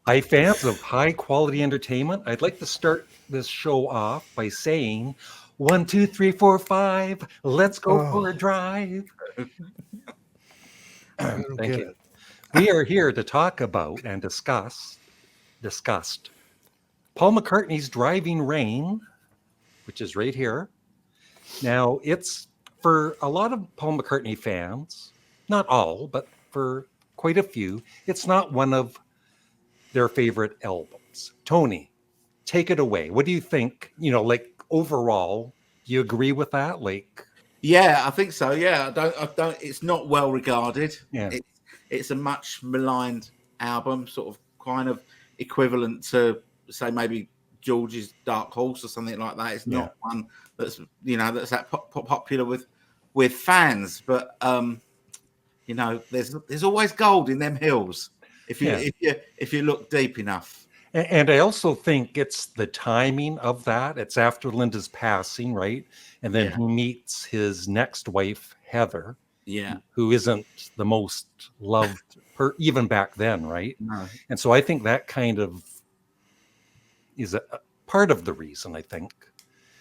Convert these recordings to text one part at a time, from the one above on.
Hi, fans of high quality entertainment. I'd like to start this show off by saying, 1, 2, 3, 4, 5, let's go for a Oh, drive. I don't Thank get you. it. We are here to talk about and discussed Paul McCartney's Driving Rain, which is right here. Now, it's for a lot of Paul McCartney fans, not all, but for quite a few, it's not one of their favorite albums. Tony, take it away. What do you think? Like overall, do you agree with that? Like, Yeah, I think so. Yeah, I don't. It's not well regarded. yeah, It's a much maligned album, sort of kind of equivalent to say maybe George's Dark Horse or something like that. It's yeah, not one that's that's that popular with fans, but there's always gold in them hills yeah. if you look deep enough. And I also think it's the timing of that. It's after Linda's passing, right? And then Yeah, he meets his next wife, Heather, yeah, who isn't the most loved even back then, right? no, And so I think that kind of is a part of the reason, I think.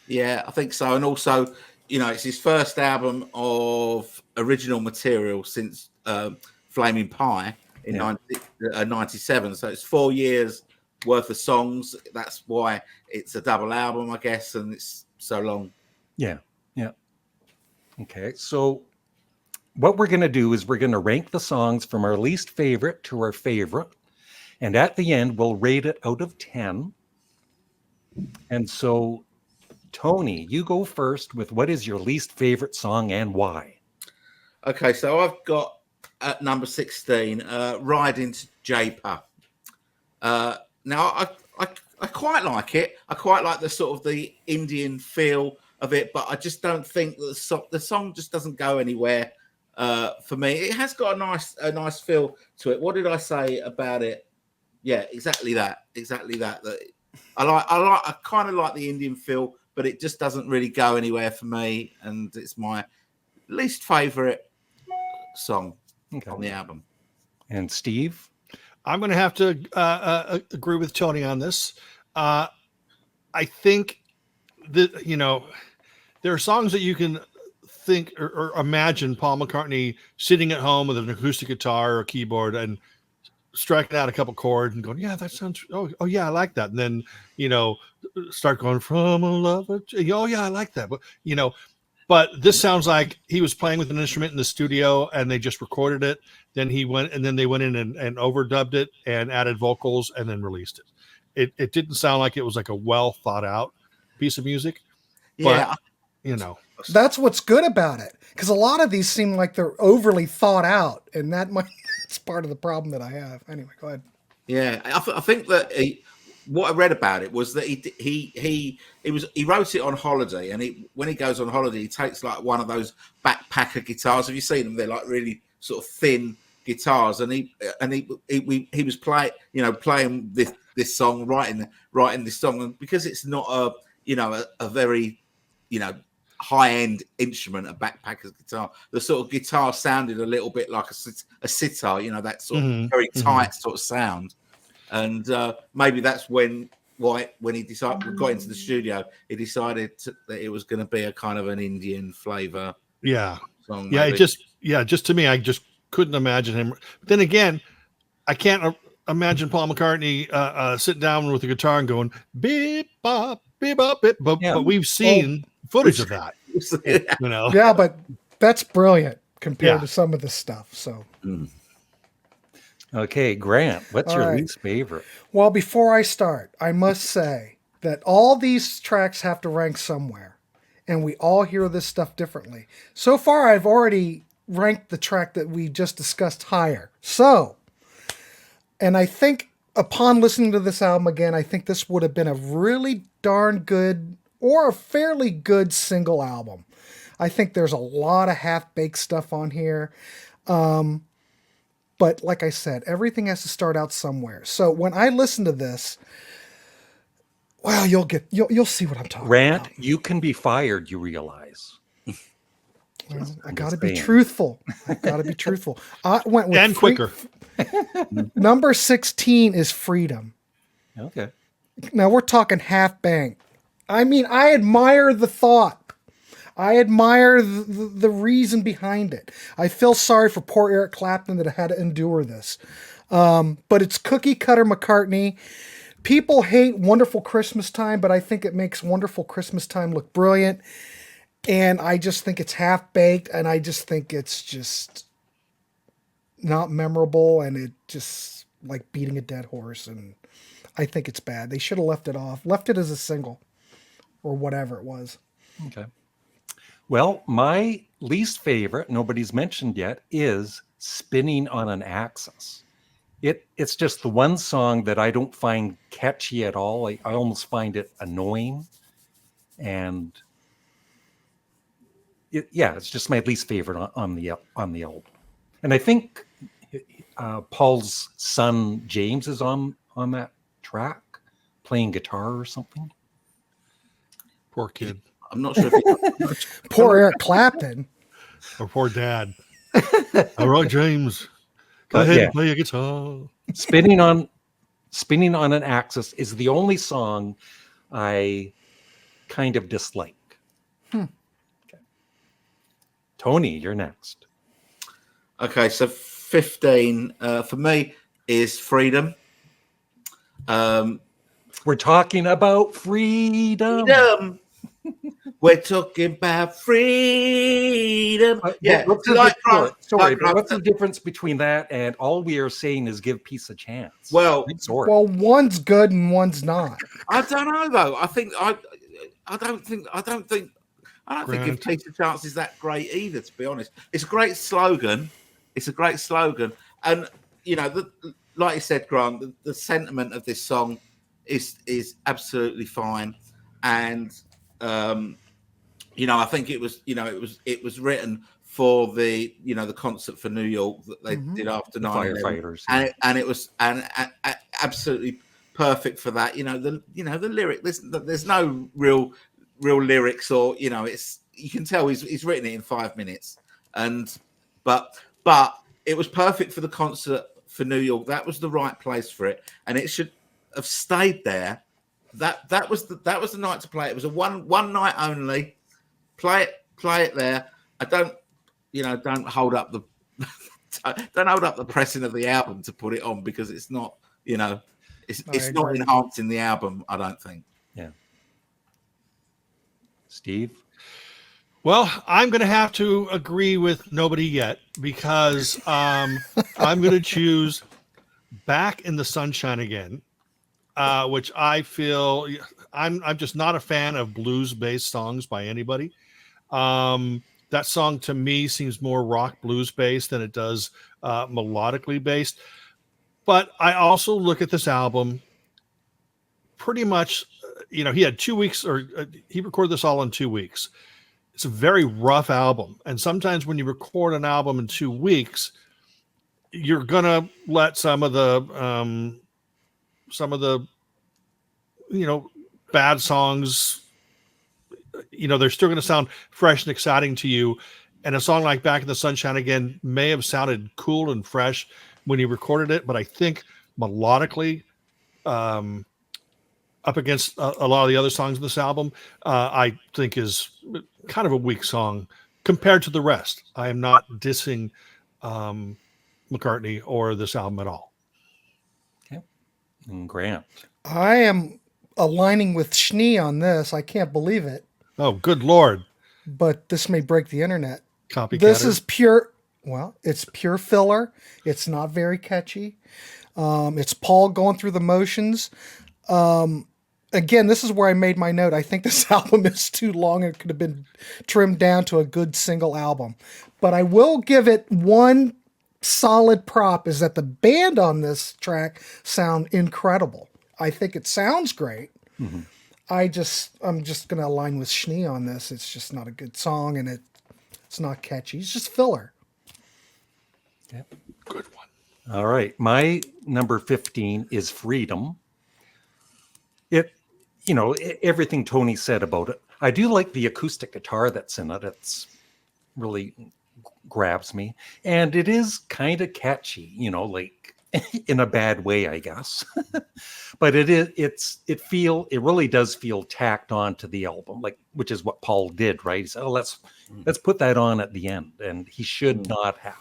yeah, I think so. And also, it's his first album of original material since Flaming Pie in Yeah, 97. So it's 4 years worth of songs. That's why it's a double album, I guess, and it's so long. yeah, yeah. Okay. So what we're going to do is we're going to rank the songs from our least favorite to our favorite. And at the end, we'll rate it out of 10. And so, Tony, you go first with what is your least favorite song and why? Okay, so I've got at number 16, Riding to Japa. Now, I quite like it. I quite like the sort of the Indian feel of it, but I just don't think that the song just doesn't go anywhere for me. It has got a nice feel to it. What did I say about it? Yeah, exactly that. Exactly that. That I kind of like the Indian feel, but it just doesn't really go anywhere for me, and it's my least favorite song Okay. on the album. And Steve? I'm going to have to agree with Tony on this. I think that there are songs that you can think or imagine Paul McCartney sitting at home with an acoustic guitar or a keyboard and striking out a couple chords and going, yeah, that sounds. Oh yeah, I like that. And then start going from a lover. Oh yeah, I like that. But this sounds like he was playing with an instrument in the studio and they just recorded it. Then they went in and overdubbed it and added vocals and then released it. It didn't sound like it was like a well thought out piece of music, but Yeah, That's what's good about it, because a lot of these seem like they're overly thought out, and that's part of the problem that I have. Anyway, go ahead. yeah. I think that what I read about it was that he wrote it on holiday, and when he goes on holiday, he takes like one of those backpacker guitars. Have you seen them? They're like really sort of thin guitars, and he was playing this song, writing this song, and because it's not a very high end instrument, a backpacker's guitar. The sort of guitar sounded a little bit like a sitar, that sort of very tight sort of sound. And maybe that's when he got into the studio, he decided that it was going to be a kind of an Indian flavor. Yeah, song, yeah. maybe. Just to me, I just couldn't imagine him. But then again, I can't imagine Paul McCartney sitting down with the guitar and going beep bop beep bop beep. But we've seen footage of that. Yeah, but that's brilliant compared Yeah. to some of the stuff. So, Okay, Grant, what's All your right. least favorite? well, before I start, I must say that all these tracks have to rank somewhere, and we all hear this stuff differently. So far, I've already ranked the track that we just discussed higher. So, and I think upon listening to this album again, I think this would have been a really darn good or a fairly good single album. I think there's a lot of half-baked stuff on here. But like I said, everything has to start out somewhere. So when I listen to this, well, you'll see what I'm talking Grant, about. you can be fired, you realize. Well, I I'm got to just be saying. truthful. I got to be truthful. I went with And quicker. Number 16 is Freedom. Okay. Now we're talking half bang. I mean, I admire the thought. I admire the reason behind it. I feel sorry for poor Eric Clapton that had to endure this. But it's cookie cutter McCartney. People hate Wonderful Christmas Time, but I think it makes Wonderful Christmas Time look brilliant. And I just think it's half baked, and I just think it's just not memorable, and it just like beating a dead horse. And I think it's bad. They should have left it off, left it as a single or whatever it was. Okay. Well, my least favorite, nobody's mentioned yet, is Spinning on an Axis. It's just the one song that I don't find catchy at all. I almost find it annoying. And it's just my least favorite on the album. And I think Paul's son James is on that track playing guitar or something. Poor kid. I'm not sure if Poor Eric Clapton. Or poor dad. All right, James. Go But ahead yeah. and play a guitar. Spinning on an Axis is the only song I kind of dislike. Okay. Tony, you're next. Okay, so 15 for me is Freedom. We're talking about freedom. Freedom. We're talking about freedom. Yeah, What's like Grant, sorry, like but what's Grant. the difference between that and all we are saying is give peace a chance? Well, Big sword. Well, one's good and one's not. I don't know though. I don't think Give Peace a Chance is that great either. To be honest, it's a great slogan. And you know, like you said, Grant, the sentiment of this song is absolutely fine. And you know, I think it was written for the the concert for New York that they did after The 9/11. firefighters. and it was absolutely perfect for that. The lyric. There's no real lyrics, or it's, you can tell he's written it in 5 minutes, but it was perfect for the concert for New York. That was the right place for it, and it should have stayed there. That was the night to play it. It was a one night only. Play it there. I don't hold up the don't hold up the pressing of the album to put it on, because it's not it's not enhancing the album, I don't think. Yeah. Steve? Well, I'm going to have to agree with nobody yet, because I'm going to choose Back in the Sunshine Again, which I feel I'm just not a fan of blues-based songs by anybody. That song to me seems more rock blues based than it does melodically based. But I also look at this album pretty much, he had 2 weeks, or he recorded this all in 2 weeks. It's a very rough album. And sometimes when you record an album in 2 weeks, you're going to let some of the bad songs, they're still going to sound fresh and exciting to you. And a song like Back in the Sunshine Again may have sounded cool and fresh when he recorded it, but I think melodically, up against a lot of the other songs in this album, I think is kind of a weak song compared to the rest. I am not dissing McCartney or this album at all. Okay. And Grant? I am aligning with Schnee on this. I can't believe it. Oh, good Lord. But this may break the internet. Copycatter. This is it's pure filler. It's not very catchy. It's Paul going through the motions. Again, this is where I made my note. I think this album is too long. It could have been trimmed down to a good single album. But I will give it one solid prop, is that the band on this track sound incredible. I think it sounds great. Mm-hmm. I'm just going to align with Schnee on this. It's just not a good song, and it's not catchy. It's just filler. Okay. Good one. All right. My number 15 is Freedom. Everything Tony said about it. I do like the acoustic guitar that's in it. really grabs me, and it is kind of catchy, like in a bad way, I guess. But it really does feel tacked on to the album, like, which is what Paul did, right? He said, "Oh, let's put that on at the end," and he should not have.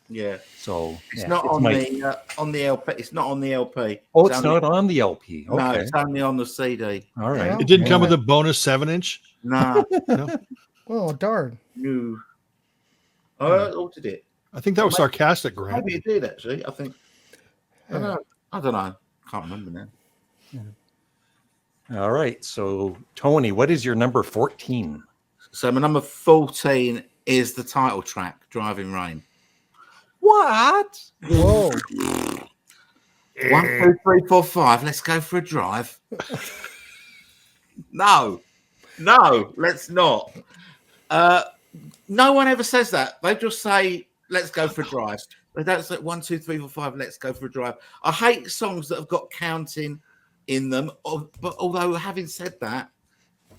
Yeah. So It's not on the LP. It's not on the LP. Oh, it's not on the LP. Okay. No, it's only on the CD. All right. Well, It didn't come with a bonus 7-inch. No. No, Oh, darn. No. I ordered it. I think that was sarcastic, Grant. Maybe it did actually. I think. I don't know. Can't remember now. All right. So, Tony, what is your number 14? So my number 14 is the title track, "Driving Rain." What? Whoa. 1, 2, 3, 4, 5. Let's go for a drive. No, let's not. No one ever says that. They just say, "Let's go for a drive." They don't say 1, 2, 3, 4, 5. Let's go for a drive. I hate songs that have got counting in them. But although, having said that,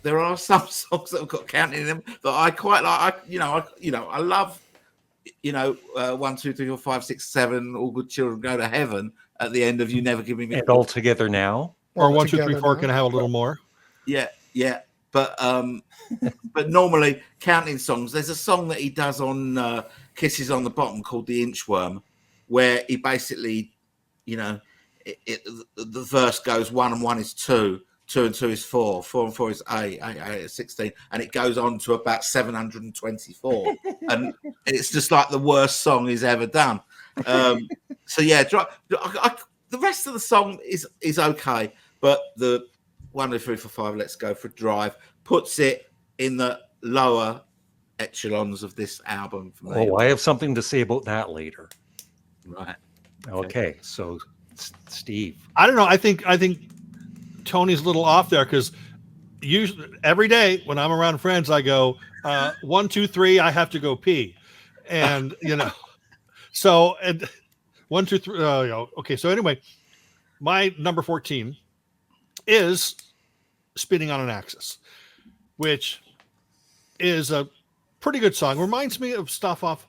there are some songs that have got counting in them that I quite like. I love. 1, 2, 3, 4, 5, 6, 7. All good children go to heaven. At the end of "You Never Give Me." And All Together Now. Or 1, 2, 3, 4. Can I have a little more? Yeah. But normally counting songs. There's a song that he does on Kisses on the Bottom called "The Inchworm," where he basically, the verse goes 1 and 1 is 2, 2 and 2 is 4, 4 and 4 is 8, 8 is 16, and it goes on to about 724, and it's just like the worst song he's ever done. So yeah, the rest of the song is okay, but the 1, 2, 3, 4, 5, let's go for a drive puts it in the lower echelons of this album for me. Oh, I have something to say about that later. Right. Okay. So, Steve. I don't know. I think Tony's a little off there because usually every day when I'm around friends, I go 1, 2, 3. I have to go pee, and so and 1, 2, 3. Okay. So anyway, my number 14 is "Spinning on an Axis," which is a pretty good song. Reminds me of stuff off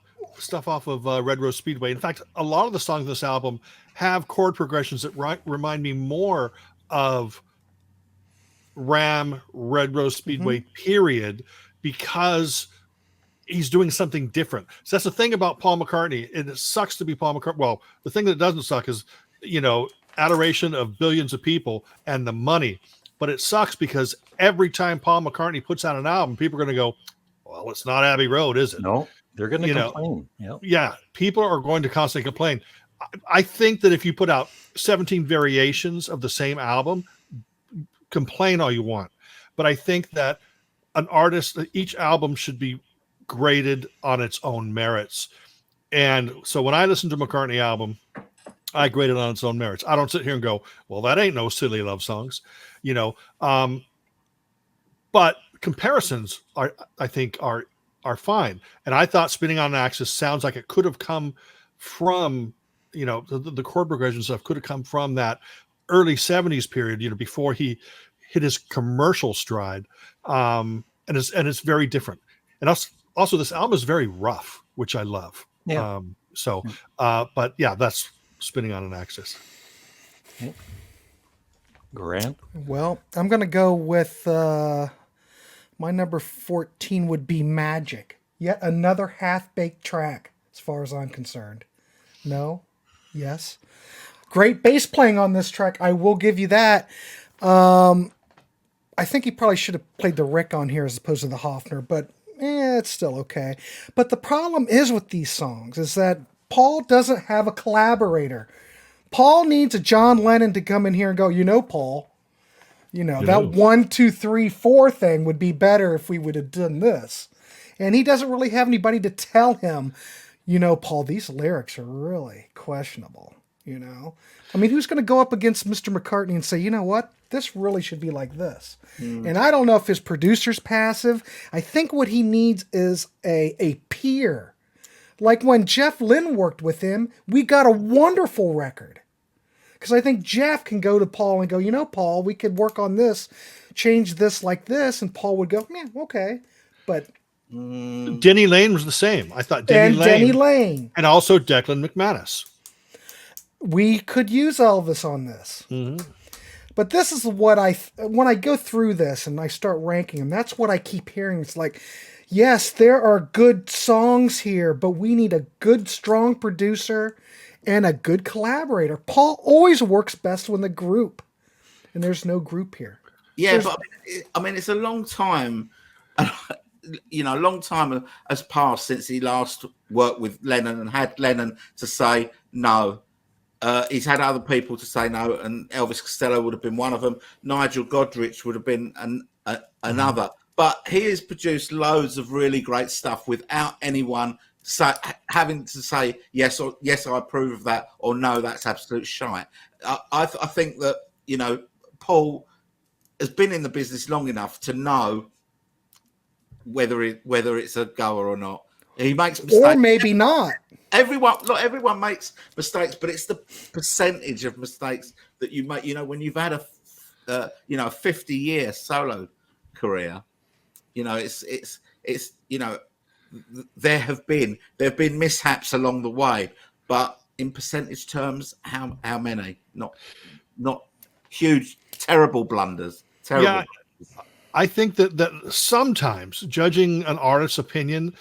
of Red Rose Speedway. In fact, a lot of the songs on this album have chord progressions that remind me more of Ram, Red Rose Speedway, period, because he's doing something different. So that's the thing about Paul McCartney, and it sucks to be Paul McCartney. Well, the thing that doesn't suck is, adoration of billions of people and the money. But it sucks because every time Paul McCartney puts out an album, people are going to go, "Well, it's not Abbey Road, is it?" No, they're going to complain. Yeah, people are going to constantly complain. I think that if you put out 17 variations of the same album, complain all you want. But I think that each album should be graded on its own merits. And so when I listen to a McCartney album, I grade it on its own merits. I don't sit here and go, "Well, that ain't no silly love songs," but comparisons I think are fine. And I thought "Spinning on an Axis" sounds like it could have come from, the chord progression stuff could have come from that early 70s period, before he hit his commercial stride. And it's very different. And also this album is very rough, which I love. Yeah. But yeah, that's "Spinning on an Axis." Okay. Grant. Well, I'm going to go with my number 14 would be "Magic." Yet another half-baked track, as far as I'm concerned. No? Yes? Great bass playing on this track. I will give you that. I think he probably should have played the Rick on here as opposed to the Hofner, but it's still okay. But the problem is with these songs is that Paul doesn't have a collaborator. Paul needs a John Lennon to come in here and go, Paul, that 1, 2, 3, 4 thing would be better if we would have done this. And he doesn't really have anybody to tell him, Paul, these lyrics are really questionable, I mean, who's going to go up against Mr. McCartney and say, "You know what? This really should be like this." And I don't know if his producer's passive. I think what he needs is a peer. Like when Jeff Lynne worked with him, we got a wonderful record. Because I think Jeff can go to Paul and go, "Paul, we could work on this, change this like this." And Paul would go, "Yeah, okay." But Denny Lane was the same. I thought Denny Denny Lane Lane. and also Declan McManus. We could use Elvis on this. Mm-hmm. But this is what when I go through this and I start ranking them, that's what I keep hearing. It's like, yes, there are good songs here, but we need a good, strong producer and a good collaborator. Paul always works best when the group, and there's no group here. Yeah, but I mean, it's a long time. You know, a long time has passed since he last worked with Lennon and had Lennon to say no. He's had other people to say no, and Elvis Costello would have been one of them. Nigel Godrich would have been another. But he has produced loads of really great stuff without anyone having to say yes or yes, I approve of that, or no, that's absolute shite. I think that, you know, Paul has been in the business long enough to know whether it's a goer or not. He makes mistakes, or maybe not. Everyone makes mistakes, but it's the percentage of mistakes that you make. You know, when you've had a 50-year solo career, you know, it's you know, there have been mishaps along the way, but in percentage terms, how many? Not huge, terrible blunders. Terrible. Yeah, I think that sometimes judging an artist's opinion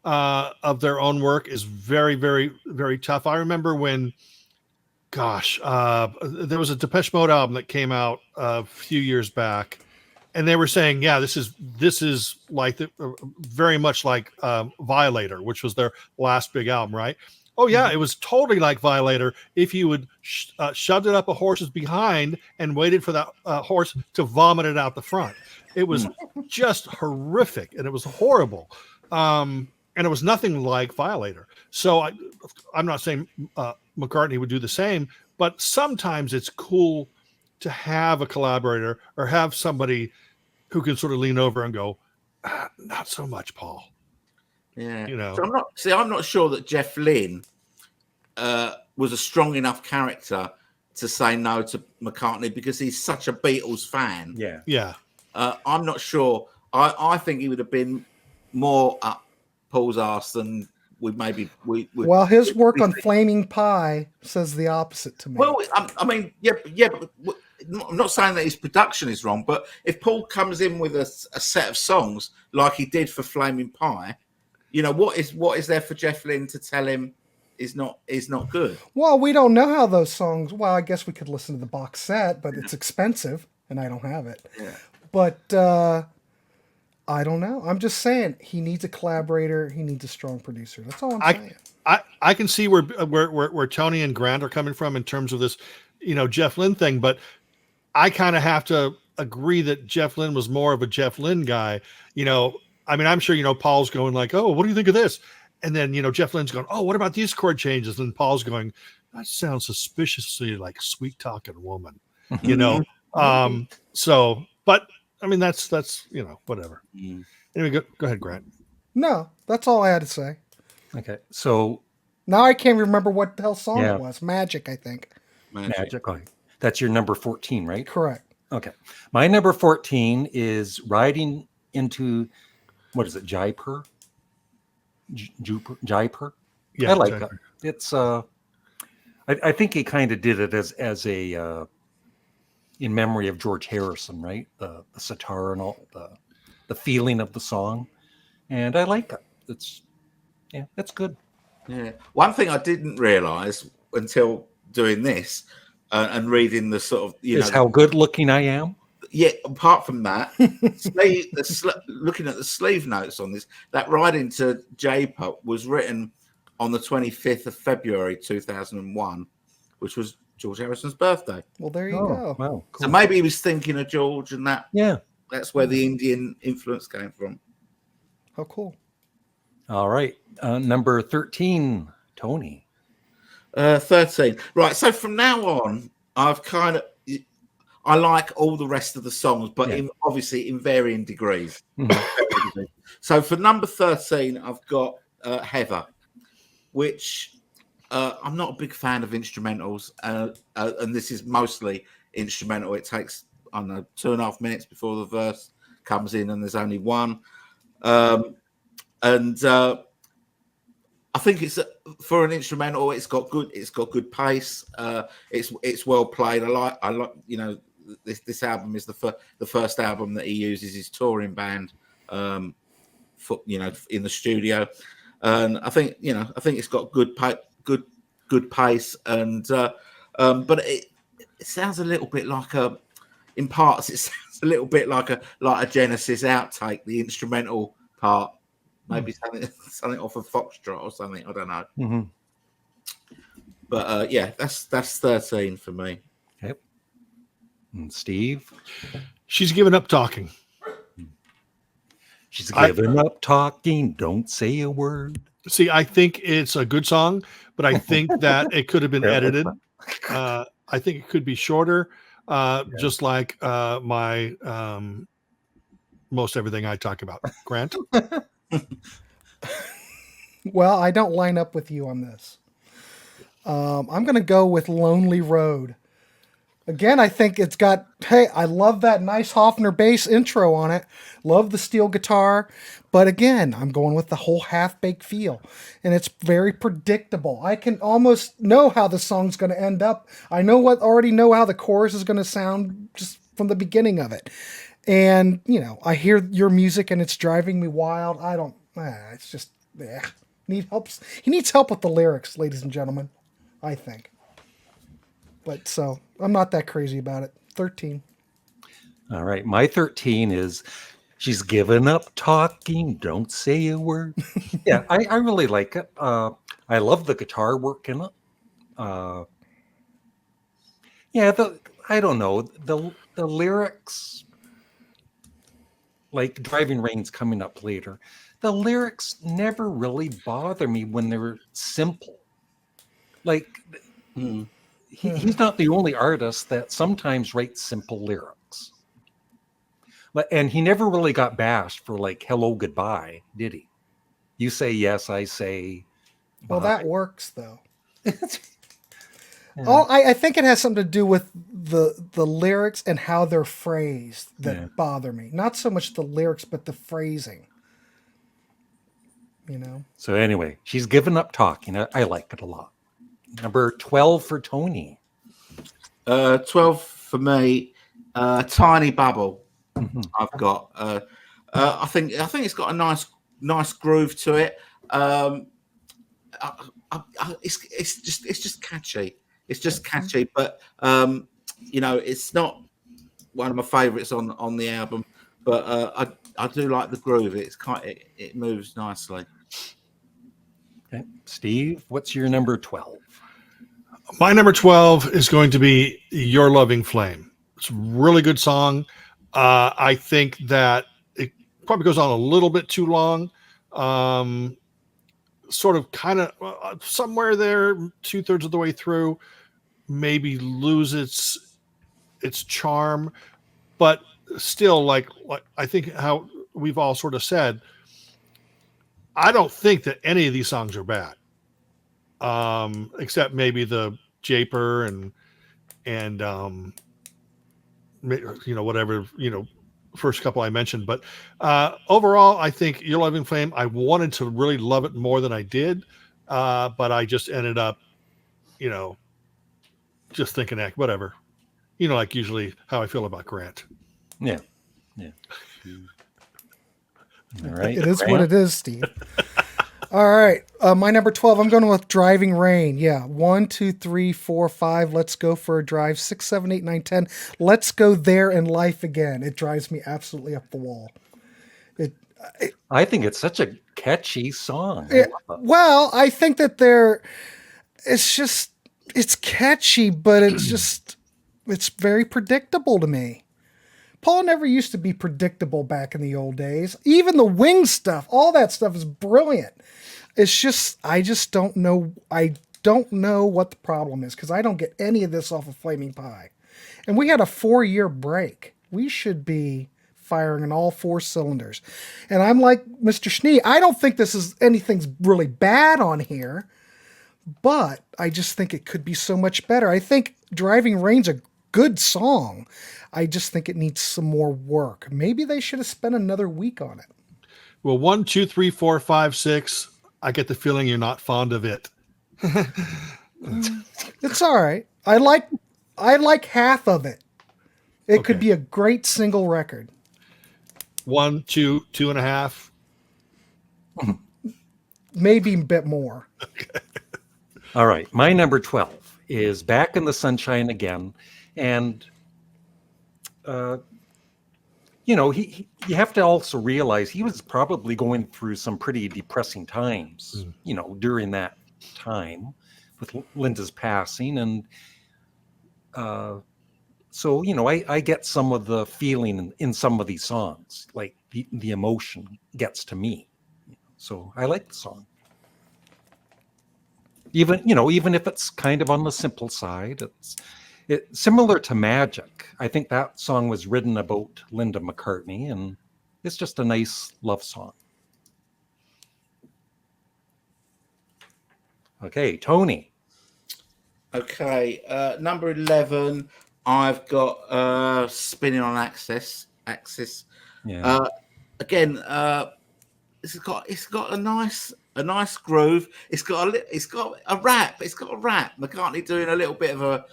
of their own work is very, very, very tough. I remember when, there was a Depeche Mode album that came out a few years back, and they were saying, yeah, this is like very much like Violator, which was their last big album, right? Oh yeah, it was totally like Violator if you would shoved it up a horse's behind and waited for that horse to vomit it out the front. It was just horrific, and it was horrible. And it was nothing like Violator. So I'm not saying McCartney would do the same, but sometimes it's cool to have a collaborator or have somebody who can sort of lean over and go, not so much, Paul. Yeah. You know. So I'm not sure that Jeff Lynne was a strong enough character to say no to McCartney because he's such a Beatles fan. Yeah. Yeah. I'm not sure. I think he would have been more up Paul's arse than Well, his work on Flaming Pie says the opposite to me. Well, I mean, yeah, but I'm not saying that his production is wrong, but if Paul comes in with a set of songs like he did for Flaming Pie, you know, what is there for Jeff Lynne to tell him is not good? Well, we don't know how those songs. Well, I guess we could listen to the box set, but it's expensive, and I don't have it. Yeah. But I don't know. I'm just saying he needs a collaborator. He needs a strong producer. That's all I'm saying. I can see where Tony and Grant are coming from in terms of this, you know, Jeff Lynne thing, but I kind of have to agree that Jeff Lynne was more of a Jeff Lynne guy. You know, I mean, I'm sure, you know, Paul's going like, oh, what do you think of this? And then, you know, Jeff Lynne's going, oh, what about these chord changes? And Paul's going, that sounds suspiciously like sweet talking woman, you know? So, but I mean, that's, you know, whatever. Anyway, go ahead, Grant. No, that's all I had to say. Okay. So now I can't remember what the hell song it was. Magic, I think. Magic. Okay. That's your number 14, right? Correct. Okay. My number 14 is Riding into, what is it, Jaipur? Jaipur? Yeah, I like Jaipur. that. It's, I think he kind of did it as a, in memory of George Harrison, right? The sitar and all, the feeling of the song. And I like it. That's good. Yeah. One thing I didn't realize until doing this and reading the sort of, is how good looking I am. Yeah. Apart from that, looking at the sleeve notes on this, that Riding to Jaipur was written on the 25th of February 2001, which was George Harrison's birthday. Well, there you go. Wow. Cool. So maybe he was thinking of George, and that's where the Indian influence came from. How cool. All right. Number 13, Tony. 13. Right. So from now on, I like all the rest of the songs, but obviously in varying degrees. Mm-hmm. So for number 13, I've got Heather, which I'm not a big fan of instrumentals, and this is mostly instrumental. It takes, I don't know, 2.5 minutes before the verse comes in, and there's only one. and I think it's for an instrumental. It's got good pace. It's well played. I like this album is the first album that he uses his touring band, in the studio, and I think it's got good pace, and but it sounds a little bit like in parts it sounds a little bit like a Genesis outtake, the instrumental part. Maybe something off of Foxtrot or something. I don't know. Mm-hmm. But that's 13 for me. Yep. And Steve? She's given up talking. She's given up talking. Don't say a word. See, I think it's a good song, but I think that it could have been Yeah, edited. I think it could be shorter, just like my most everything I talk about. Grant? Well, I don't line up with you on this. I'm going to go with Lonely Road. Again, I think it's got, hey, I love that nice Hofner bass intro on it. Love the steel guitar. But again, I'm going with the whole half-baked feel. And it's very predictable. I can almost know how the song's going to end up. I already know how the chorus is going to sound just from the beginning of it. And, I hear your music and it's driving me wild. It's just, need help. He needs help with the lyrics, ladies and gentlemen, I think. But so I'm not that crazy about it. 13. All right. My 13 is she's given up talking. Don't say a word. Yeah, I really like it. I love the guitar work in it. I don't know. The lyrics, like Driving Rain's coming up later. The lyrics never really bother me when they're simple. Like, he's not the only artist that sometimes writes simple lyrics. And he never really got bashed for like hello, goodbye, did he? You say yes, I say Well, bye. that works though. I think it has something to do with the lyrics and how they're phrased that bother me. Not so much the lyrics, but the phrasing. So anyway, she's given up talking. I like it a lot. Number 12 for Tony. 12 for me. Tiny Bubble. Mm-hmm. I've got. I think it's got a nice groove to it. It's just catchy. It's just catchy, but it's not one of my favourites on the album. But I do like the groove. It moves nicely. Okay. Steve, what's your number 12? My number 12 is going to be Your Loving Flame. It's a really good song. I think that it probably goes on a little bit too long. Sort of kind of somewhere there, 2/3 of the way through, maybe lose its charm, but still like I think how we've all sort of said, I don't think that any of these songs are bad. Except maybe the Japer and whatever, first couple I mentioned, but overall I think Your Loving Flame, I wanted to really love it more than I did, but I just ended up just thinking whatever, like usually how I feel about Grant. Yeah. All right. It is what it is, Steve. All right. My number 12, I'm going with Driving Rain. Yeah. 1, 2, 3, 4, 5. Let's go for a drive. 6, 7, 8, 9, 10. Let's go there in life again. It drives me absolutely up the wall. I think it's such a catchy song. Well, I think that it's catchy, but it's very predictable to me. Paul never used to be predictable back in the old days. Even the Wing stuff, all that stuff is brilliant. It's just, I just don't know. I don't know what the problem is because I don't get any of this off of Flaming Pie. And we had a 4-year break. We should be firing on all 4 cylinders. And I'm like Mr. Schnee, I don't think anything's really bad on here, but I just think it could be so much better. I think Driving Rain's a good song. I just think it needs some more work. Maybe they should have spent another week on it. Well, 1, 2, 3, 4, 5, 6. I get the feeling you're not fond of it. It's all right. I like half of it. It could Okay. be a great single record. 1, 2, 2.5. Maybe a bit more. All right. My number 12 is Back in the Sunshine Again. And, you have to also realize he was probably going through some pretty depressing times, during that time with Linda's passing. And so, I get some of the feeling in some of these songs, like the emotion gets to me. So I like the song. Even if it's kind of on the simple side, it's similar to Magic. I think that song was written about Linda McCartney, and it's just a nice love song. Okay, Tony. Okay, number 11. I've got Spinning on Axis. Yeah. Again, it's got a nice groove. It's got a rap. It's got a rap. McCartney doing a little bit of a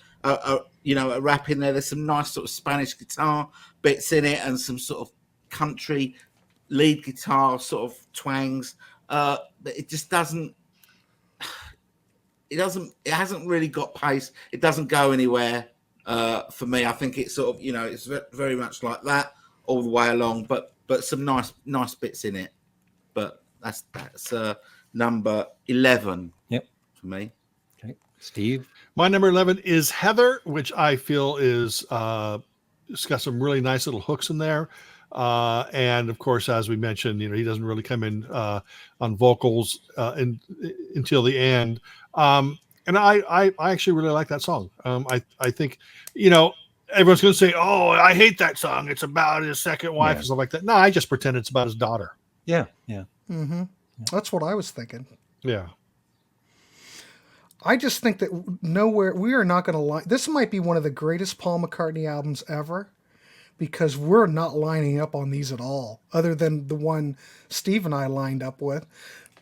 rap in there. There's some nice sort of Spanish guitar bits in it, and some sort of country lead guitar sort of twangs. It just doesn't. It hasn't really got pace. It doesn't go anywhere for me. I think it's sort of it's very much like that all the way along, but some nice bits in it. But that's number 11. Yep. For me. Okay, Steve. My number 11 is Heather, which I feel is it's got some really nice little hooks in there. And of course, as we mentioned, he doesn't really come in on vocals until the end. And I actually really like that song. I think, everyone's going to say, "Oh, I hate that song. It's about his second wife," and stuff like that. No, I just pretend it's about his daughter. Yeah. Mm-hmm. That's what I was thinking. Yeah. I just think that we are not going to line. This might be one of the greatest Paul McCartney albums ever, because we're not lining up on these at all, other than the one Steve and I lined up with.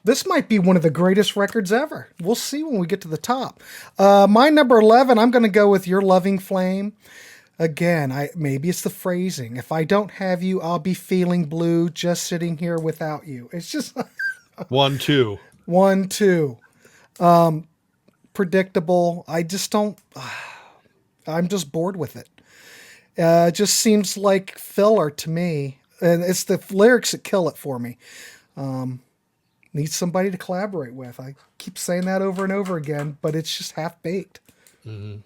This might be one of the greatest records ever. We'll see when we get to the top. My number 11, I'm going to go with Your Loving Flame. Again, maybe it's the phrasing. If I don't have you, I'll be feeling blue just sitting here without you. It's just 1, 2. 1, 2. Predictable. I just don't. I'm just bored with it. It just seems like filler to me, and it's the lyrics that kill it for me. Need somebody to collaborate with. I keep saying that over and over again, but it's just half baked. Mm-hmm.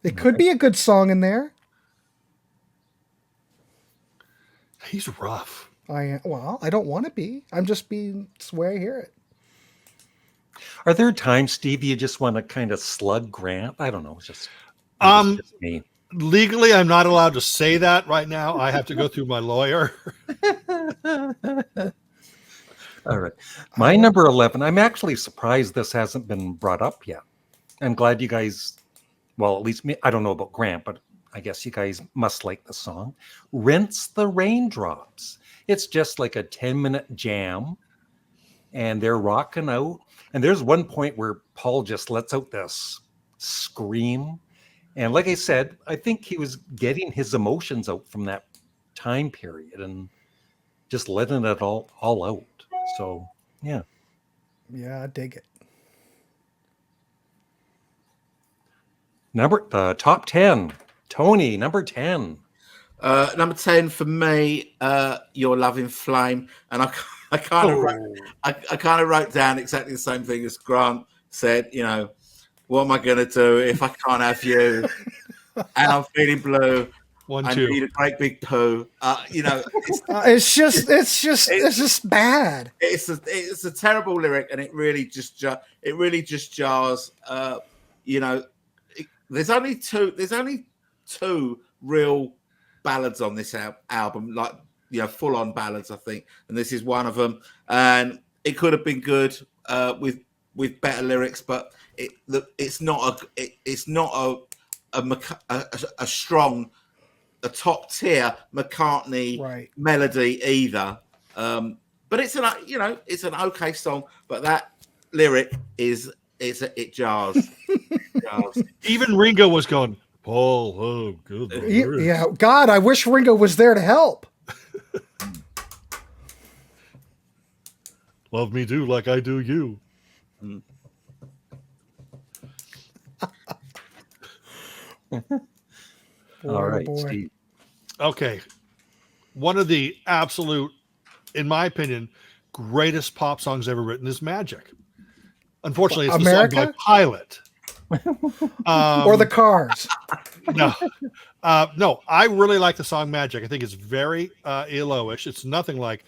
It could be a good song in there. He's rough. I don't want to be. I'm just being. It's the way I hear it. Are there times, Steve, you just want to kind of slug Grant? I don't know. It's just me. Legally, I'm not allowed to say that right now. I have to go through my lawyer. All right. My number 11, I'm actually surprised this hasn't been brought up yet. I'm glad you guys, well, at least me, I don't know about Grant, but I guess you guys must like the song. Rinse the Raindrops. It's just like a 10-minute jam, and they're rocking out. And there's one point where Paul just lets out this scream. And like I said, I think he was getting his emotions out from that time period and just letting it all out. So, yeah. Yeah, I dig it. Top 10. Tony, number 10. Number 10 for me, Your Loving Flame. And I kind of wrote down exactly the same thing as Grant said. What am I going to do if I can't have you? And I'm feeling blue. 1, I 2. need a great big poo. It's just bad. It's a terrible lyric, and it really just jars. There's only two real ballads on this album, like full on ballads, I think, and this is one of them. And it could have been good with better lyrics, but it's not a strong, a top tier McCartney Right. melody either. But it's it's an okay song. But that lyric it jars. Jars. Even Ringo was going, Paul, oh, good. Yeah, God, I wish Ringo was there to help. Love me do like I do you. All right, boy. Steve. Okay. One of the absolute, in my opinion, greatest pop songs ever written is Magic. Unfortunately, it's America? the song by Pilot. Or the Cars. No. No, I really like the song Magic. I think it's very ELO-ish. It's nothing like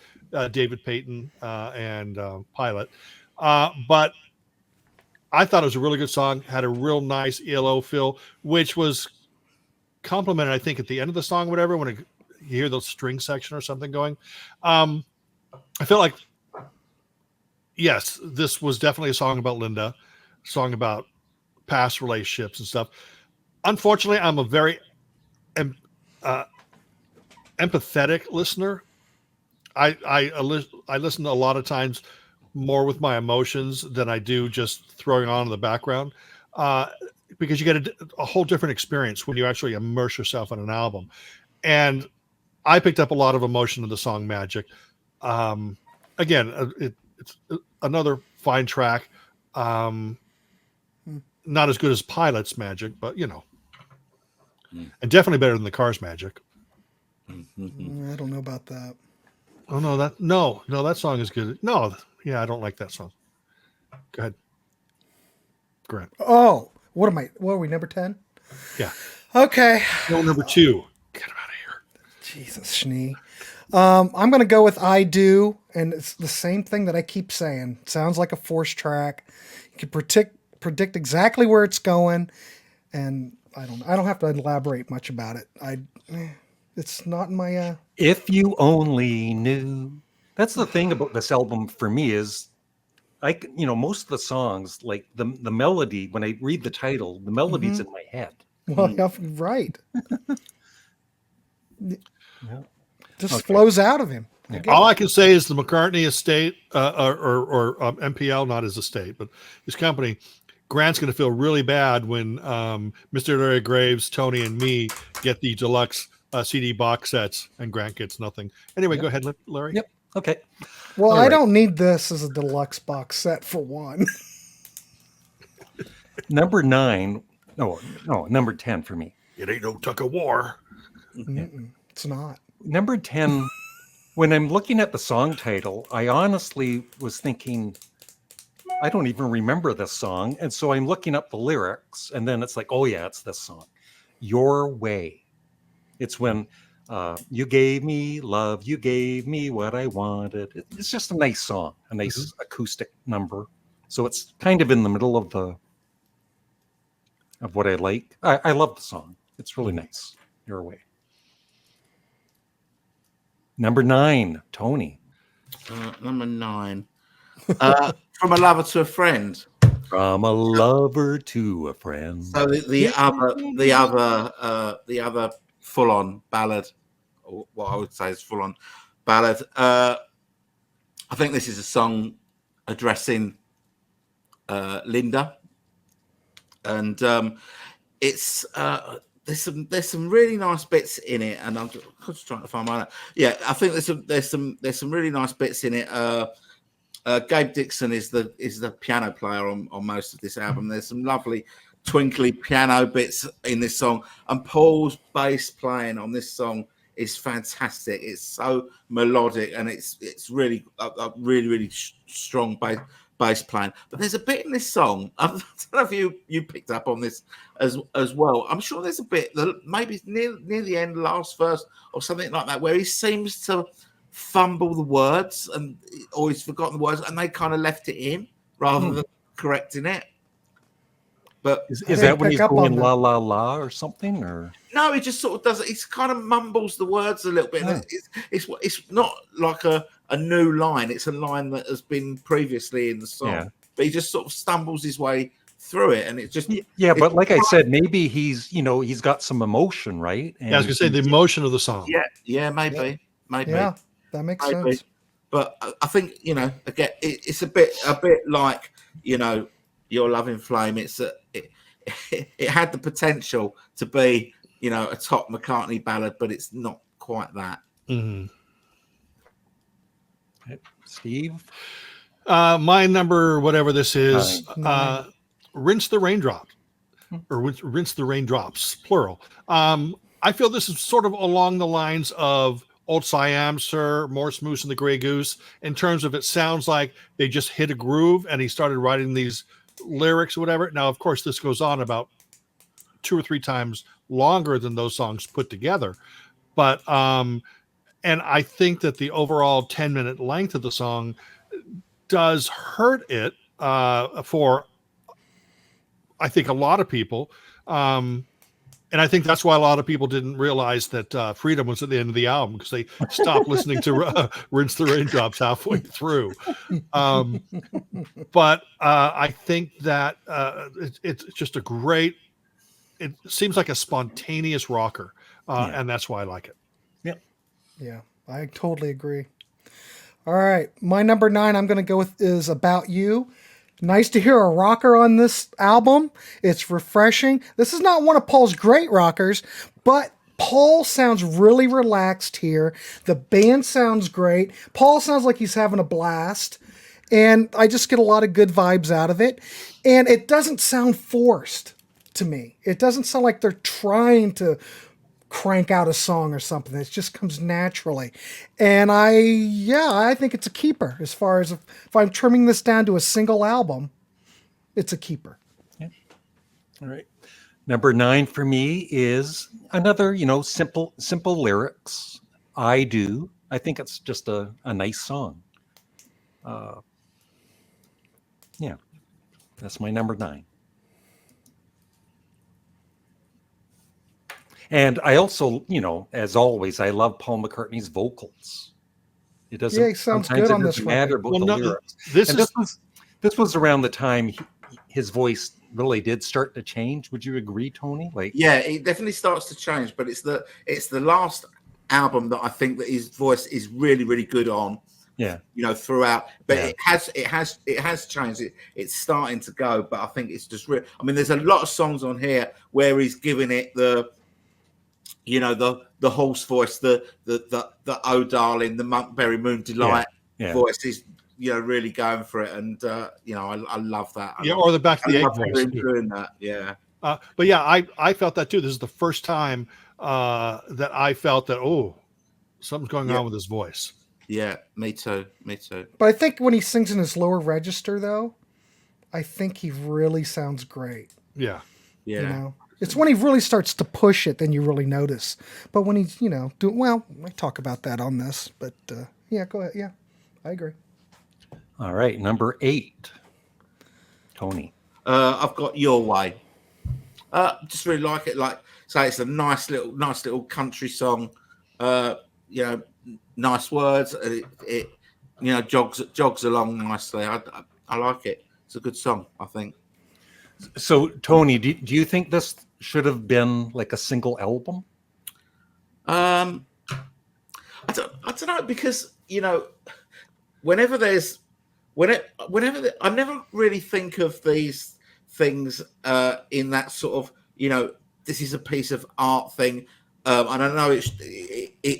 David Payton and Pilot. But I thought it was a really good song, had a real nice ELO feel, which was complimented, I think, at the end of the song, whatever, when you hear the string section or something going. I feel like, yes, this was definitely a song about Linda, a song about past relationships and stuff. Unfortunately, I'm a very empathetic listener. I listen a lot of times more with my emotions than I do just throwing on in the background, because you get a whole different experience when you actually immerse yourself in an album. And I picked up a lot of emotion in the song Magic. Again, it's another fine track. Not as good as Pilot's Magic, but and definitely better than the Cars Magic. I don't know about that. Oh no, that song is good. No, yeah, I don't like that song. Go ahead, Grant. Oh, what are we, number 10? Yeah. Okay. No, number 2. Get him out of here. Jesus, Schnee. I'm going to go with I Do, and it's the same thing that I keep saying. Sounds like a force track. You can predict exactly where it's going, and I don't have to elaborate much about it. It's not in my If you only knew. That's the thing about this album for me is, most of the songs, like the melody, when I read the title, the melody's in my head. well, yeah, right. Yeah. Just flows out of him. All I can say is the McCartney estate, or MPL, not his estate, but his company, Grant's going to feel really bad when Mr. Larry Graves, Tony, and me get the deluxe CD box sets, and Grant gets nothing. Anyway, Go ahead, Larry. Yep. Okay. Well, All I right. don't need this as a deluxe box set for one. Number 9. No, number 10 for me. It ain't no tug of war. It's not. Number 10, when I'm looking at the song title, I honestly was thinking, I don't even remember this song. And so I'm looking up the lyrics, and then it's like, oh yeah, it's this song. Your Way. It's when you gave me love, you gave me what I wanted. It's just a nice song, a nice acoustic number. So it's kind of in the middle of what I like. I love the song. It's really nice. Your Way. Number 9, Tony. Number 9. From a Lover to a Friend. From a lover to a friend. So the other full-on ballad, or what I would say is full-on ballad. I think this is a song addressing Linda, and it's there's some really nice bits in it, and I'm just trying to find mine. Yeah, I think there's some really nice bits in it. Gabe Dixon is the piano player on most of this album. There's some lovely twinkly piano bits in this song, and Paul's bass playing on this song is fantastic. It's so melodic, and it's really a really strong bass playing. But there's a bit in this song, I don't know if you picked up on this as well. I'm sure there's a bit that maybe near the end, last verse or something like that, where he seems to fumble the words, or he's forgotten the words, and they kind of left it in rather than correcting it. But Is that when he's going la la la or something? Or no, he just sort of does it. He kind of mumbles the words a little bit. Oh. It's not like a new line. It's a line that has been previously in the song, but he just sort of stumbles his way through it, and it just But like I said, maybe he's got some emotion, right? And I was gonna say the emotion of the song. Yeah, maybe. Yeah, that makes sense. But I think, you know, again, it's a bit like, you know, Your Loving Flame. It had the potential to be, you know, a top McCartney ballad, but it's not quite that. Mm-hmm. Steve? My number, whatever this is, 9. Rinse the Raindrops, or Rinse the Raindrops, plural. I feel this is sort of along the lines of Old Siam, Sir, Morse Moose and the Grey Goose, in terms of it sounds like they just hit a groove and he started writing these lyrics or whatever. Now, of course, this goes on about 2 or 3 times longer than those songs put together. But, and I think that the overall 10-minute length of the song does hurt it for, I think, a lot of people. And I think that's why a lot of people didn't realize that Freedom was at the end of the album, because they stopped listening to Rinse the Raindrops halfway through. But I think that it's just a great, it seems like a spontaneous rocker. And that's why I like it. Yeah, I totally agree. All right, my number 9 I'm going to go with is About You. Nice to hear a rocker on this album. It's refreshing. This is not one of Paul's great rockers, but Paul sounds really relaxed here. The band sounds great. Paul sounds like he's having a blast. And I just get a lot of good vibes out of it. And it doesn't sound forced to me. It doesn't sound like they're trying to crank out a song or something. It just comes naturally. And I think it's a keeper. As far as if I'm trimming this down to a single album, it's a keeper. Yeah. All right. Number 9 for me is another, simple lyrics. I Do. I think it's just a nice song. Yeah, that's my number 9. And I also, as always, I love Paul McCartney's vocals. It doesn't. Yeah, he sounds good on this matter record. about the lyrics. This was around the time his voice really did start to change. Would you agree, Tony? Yeah, it definitely starts to change. But it's the last album that I think that his voice is really, really good on. Yeah, throughout. But it has changed. It's starting to go. But I think it's just real. I mean, there's a lot of songs on here where he's giving it the horse voice, the oh darling, the Monkberry Moon Delight voice is really going for it, and I love that. Or the Back of the Egg voice doing that. Yeah. But yeah, I felt that too. This is the first time that I felt that something's going on with his voice. Yeah, me too. But I think when he sings in his lower register, though, I think he really sounds great. Yeah. It's when he really starts to push it, then you really notice. But when he's, doing well, I talk about that on this. But go ahead. Yeah, I agree. All right, number 8, Tony. I've got Your Way. Just really like it. Like, say, it's a nice little country song. Nice words. It jogs along nicely. I like it. It's a good song, I think. So, Tony, do you think this should have been like a single album? I don't know, because I never really think of these things in that sort of this is a piece of art thing, and I know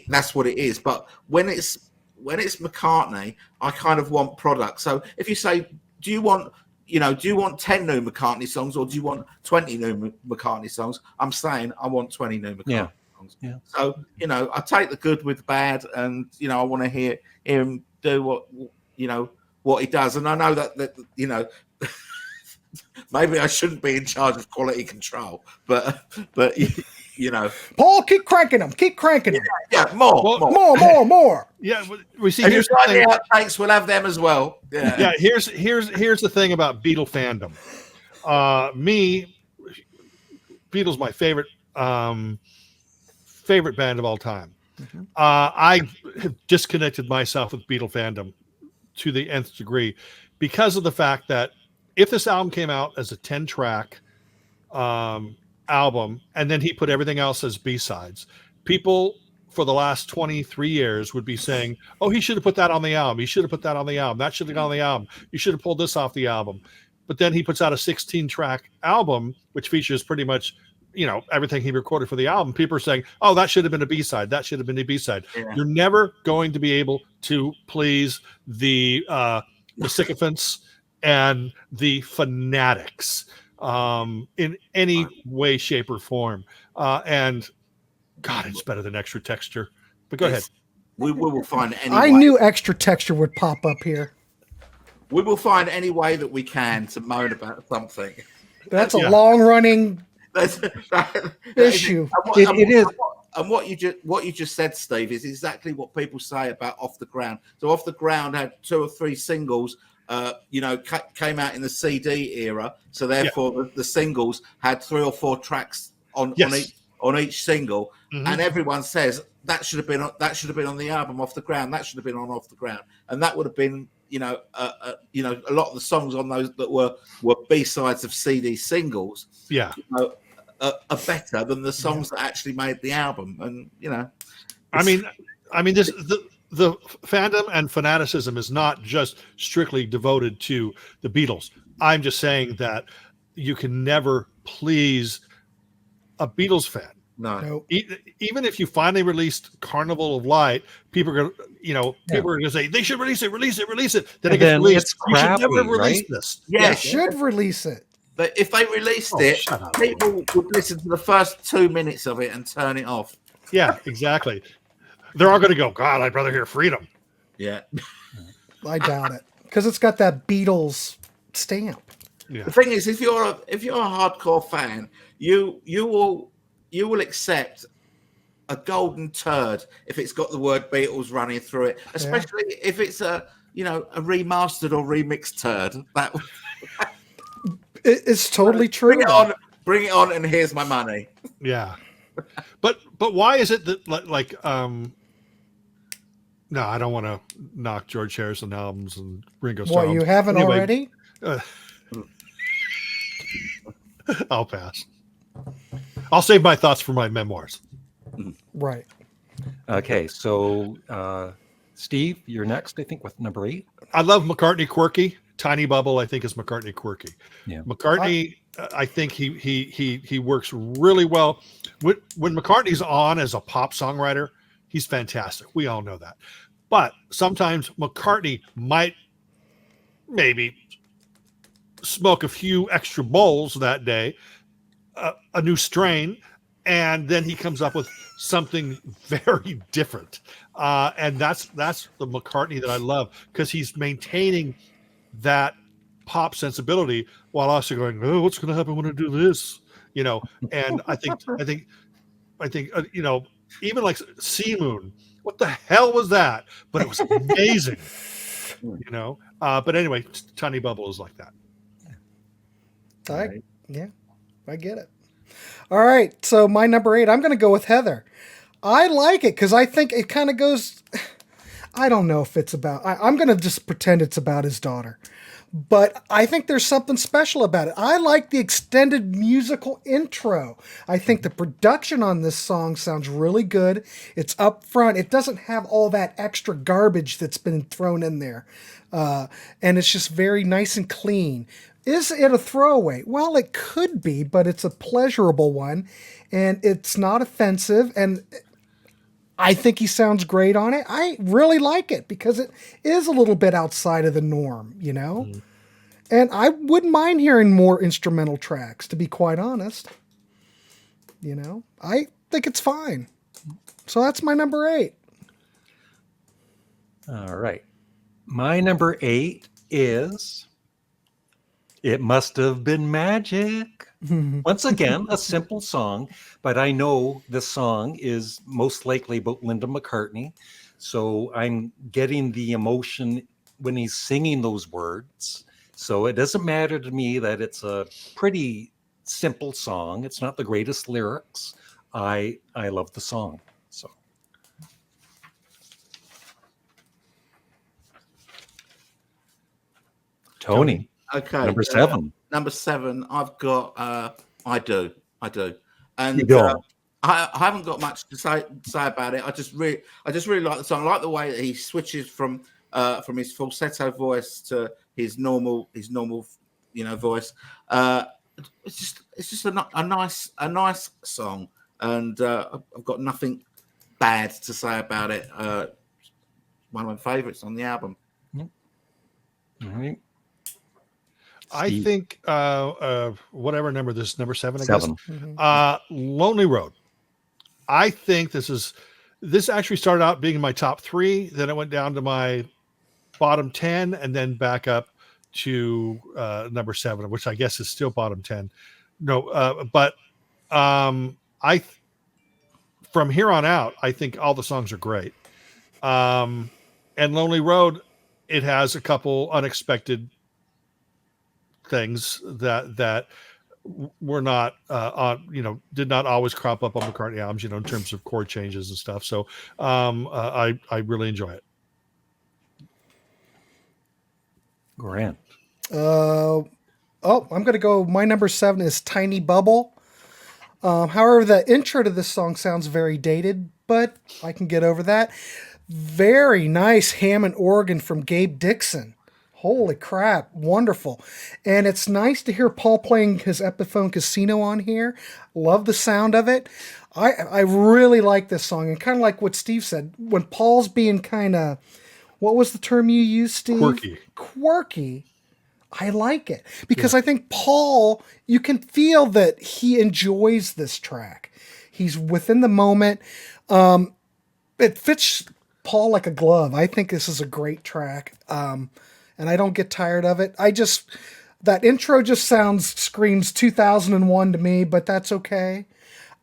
that's what it is. But when it's McCartney, I kind of want product. So if you say, do you want 10 new McCartney songs, or do you want 20 new McCartney songs? I'm saying I want 20 new McCartney songs. Yeah. So, I take the good with the bad, and, I want to hear him do what he does. And I know that maybe I shouldn't be in charge of quality control, but Paul, keep cranking them. Yeah, more. Yeah, we see. Here's the thing. Outtakes, we'll have them as well. Yeah. Here's the thing about Beatle fandom. Beatles my favorite band of all time. Mm-hmm. I have disconnected myself with Beatle fandom to the nth degree because of the fact that if this album came out as a 10-track album and then he put everything else as B-sides, people for the last 23 years would be saying, oh, he should have put that on the album. He should have put that on the album. That should have gone on the album. You should have pulled this off the album. But then he puts out a 16-track album, which features pretty much, everything he recorded for the album. People are saying, oh, that should have been a B-side. That should have been a B-side. Yeah. You're never going to be able to please the sycophants and the fanatics in any way, shape, or form. And God, it's better than Extra Texture. But go ahead. We will find any I way. knew Extra Texture would pop up here. We will find any way that we can to moan about something. That's a Yeah. long-running That issue. It is. And what you just said, Steve, is exactly what people say about Off the Ground. So Off the Ground had 2 or 3 singles, came out in the CD era. So therefore, the singles had 3 or 4 tracks on each single, and everyone says that should have been on the album Off the Ground. That should have been on Off the Ground, and that would have been a lot of the songs on those that were B-sides of CD singles. Yeah. Are better than the songs that actually made the album, and this the fandom and fanaticism is not just strictly devoted to the Beatles. I'm just saying that you can never please a Beatles fan. no. Nope. Even if you finally released Carnival of Light, people are going to say they should release it. Then And it gets then released. it's You should never crappy, release right? this. They Yeah, should release it. but if they released it, shut up. people would listen to the first 2 minutes of it and turn it off. Yeah, exactly. They're all going to go, God, I'd rather hear Freedom. Yeah. I doubt it because it's got that Beatles stamp. Yeah. The thing is, if you're a hardcore fan, you will accept a golden turd if it's got the word Beatles running through it, especially if it's a remastered or remixed turd. That It's totally true. bring it on, and here's my money. Yeah. But why is it that no, I don't want to knock George Harrison albums and Ringo Starr. What, you haven't Anyway, already? I'll pass. I'll save my thoughts for my memoirs. Right. Okay, so Steve, you're next, I think, with number 8. I love McCartney quirky. Tiny Bubble, I think, is McCartney quirky. Yeah. McCartney, I think he works really well. When McCartney's on as a pop songwriter, he's fantastic. We all know that. But sometimes McCartney might maybe smoke a few extra bowls that day, a new strain, and then he comes up with something very different. And that's the McCartney that I love, because he's maintaining that pop sensibility while also going, oh, what's going to happen when I do this? And I think, even like Sea Moon, what the hell was that? But it was amazing, But anyway, Tiny Bubble is like that. I get it. All right, so my number 8, I'm going to go with Heather. I like it because I think it kind of goes. I don't know if it's about. I'm going to just pretend it's about his daughter, but I think there's something special about it. I like the extended musical intro. I think the production on this song sounds really good. It's up front. It doesn't have all that extra garbage that's been thrown in there, and it's just very nice and clean. Is it a throwaway? Well, it could be, but it's a pleasurable one, and it's not offensive, and I think he sounds great on it. I really like it because it is a little bit outside of the norm, And I wouldn't mind hearing more instrumental tracks, to be quite honest. I think it's fine. So that's my number 8. All right. My number 8 is It Must Have Been Magic. Once again, a simple song, but I know this song is most likely about Linda McCartney. So I'm getting the emotion when he's singing those words. So it doesn't matter to me that it's a pretty simple song. It's not the greatest lyrics. I love the song. So Tony. Okay. Number 7. Number 7, I've got I do. And You don't. I haven't got much to say about it. I just really like the song. I like the way that he switches from his falsetto voice to his normal voice. It's just a nice song, and I've got nothing bad to say about it. One of my favorites on the album. All right. I Steve. think whatever number this, number 7, I 7. guess. Lonely Road. I think this actually started out being in my top 3, then it went down to my bottom 10, and then back up to number 7, which I guess is still bottom 10. No, but from here on out, I think all the songs are great. And Lonely Road, it has a couple unexpected things that were not did not always crop up on McCartney albums, in terms of chord changes and stuff. So I really enjoy it. Grant. I'm going to go. My number 7 is Tiny Bubble. However, the intro to this song sounds very dated, but I can get over that. Very nice Hammond organ from Gabe Dixon. Holy crap, wonderful. And it's nice to hear Paul playing his Epiphone Casino on here. Love the sound of it. I really like this song. And kind of like what Steve said, when Paul's being kind of, what was the term you used, Steve? Quirky. I like it. Because I think Paul, you can feel that he enjoys this track. He's within the moment. It fits Paul like a glove. I think this is a great track. And I don't get tired of it. That intro just screams 2001 to me, but that's okay.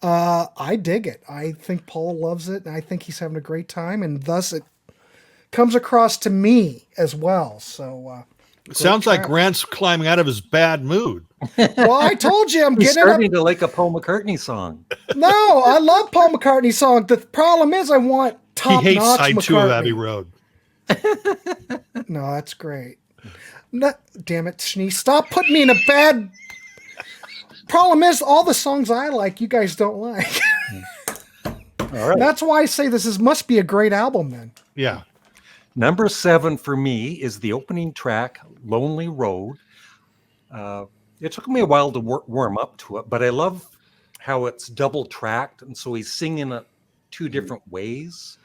I dig it. I think Paul loves it, and I think he's having a great time, and thus it comes across to me as well. So it sounds like Grant's climbing out of his bad mood. Well, I told you I'm He's getting starting to like a Paul McCartney song. No, I love Paul McCartney song. The problem is I want top-notch He hates side McCartney. 2 of Abbey Road. No, that's great. No, damn it, Schnee. Stop putting me in a bad... Problem is, all the songs I like, you guys don't like. All right. That's why I say must be a great album then. Yeah. Number 7 for me is the opening track, Lonely Road. It took me a while to warm up to it, but I love how it's double tracked, and so he's singing it 2 different ways.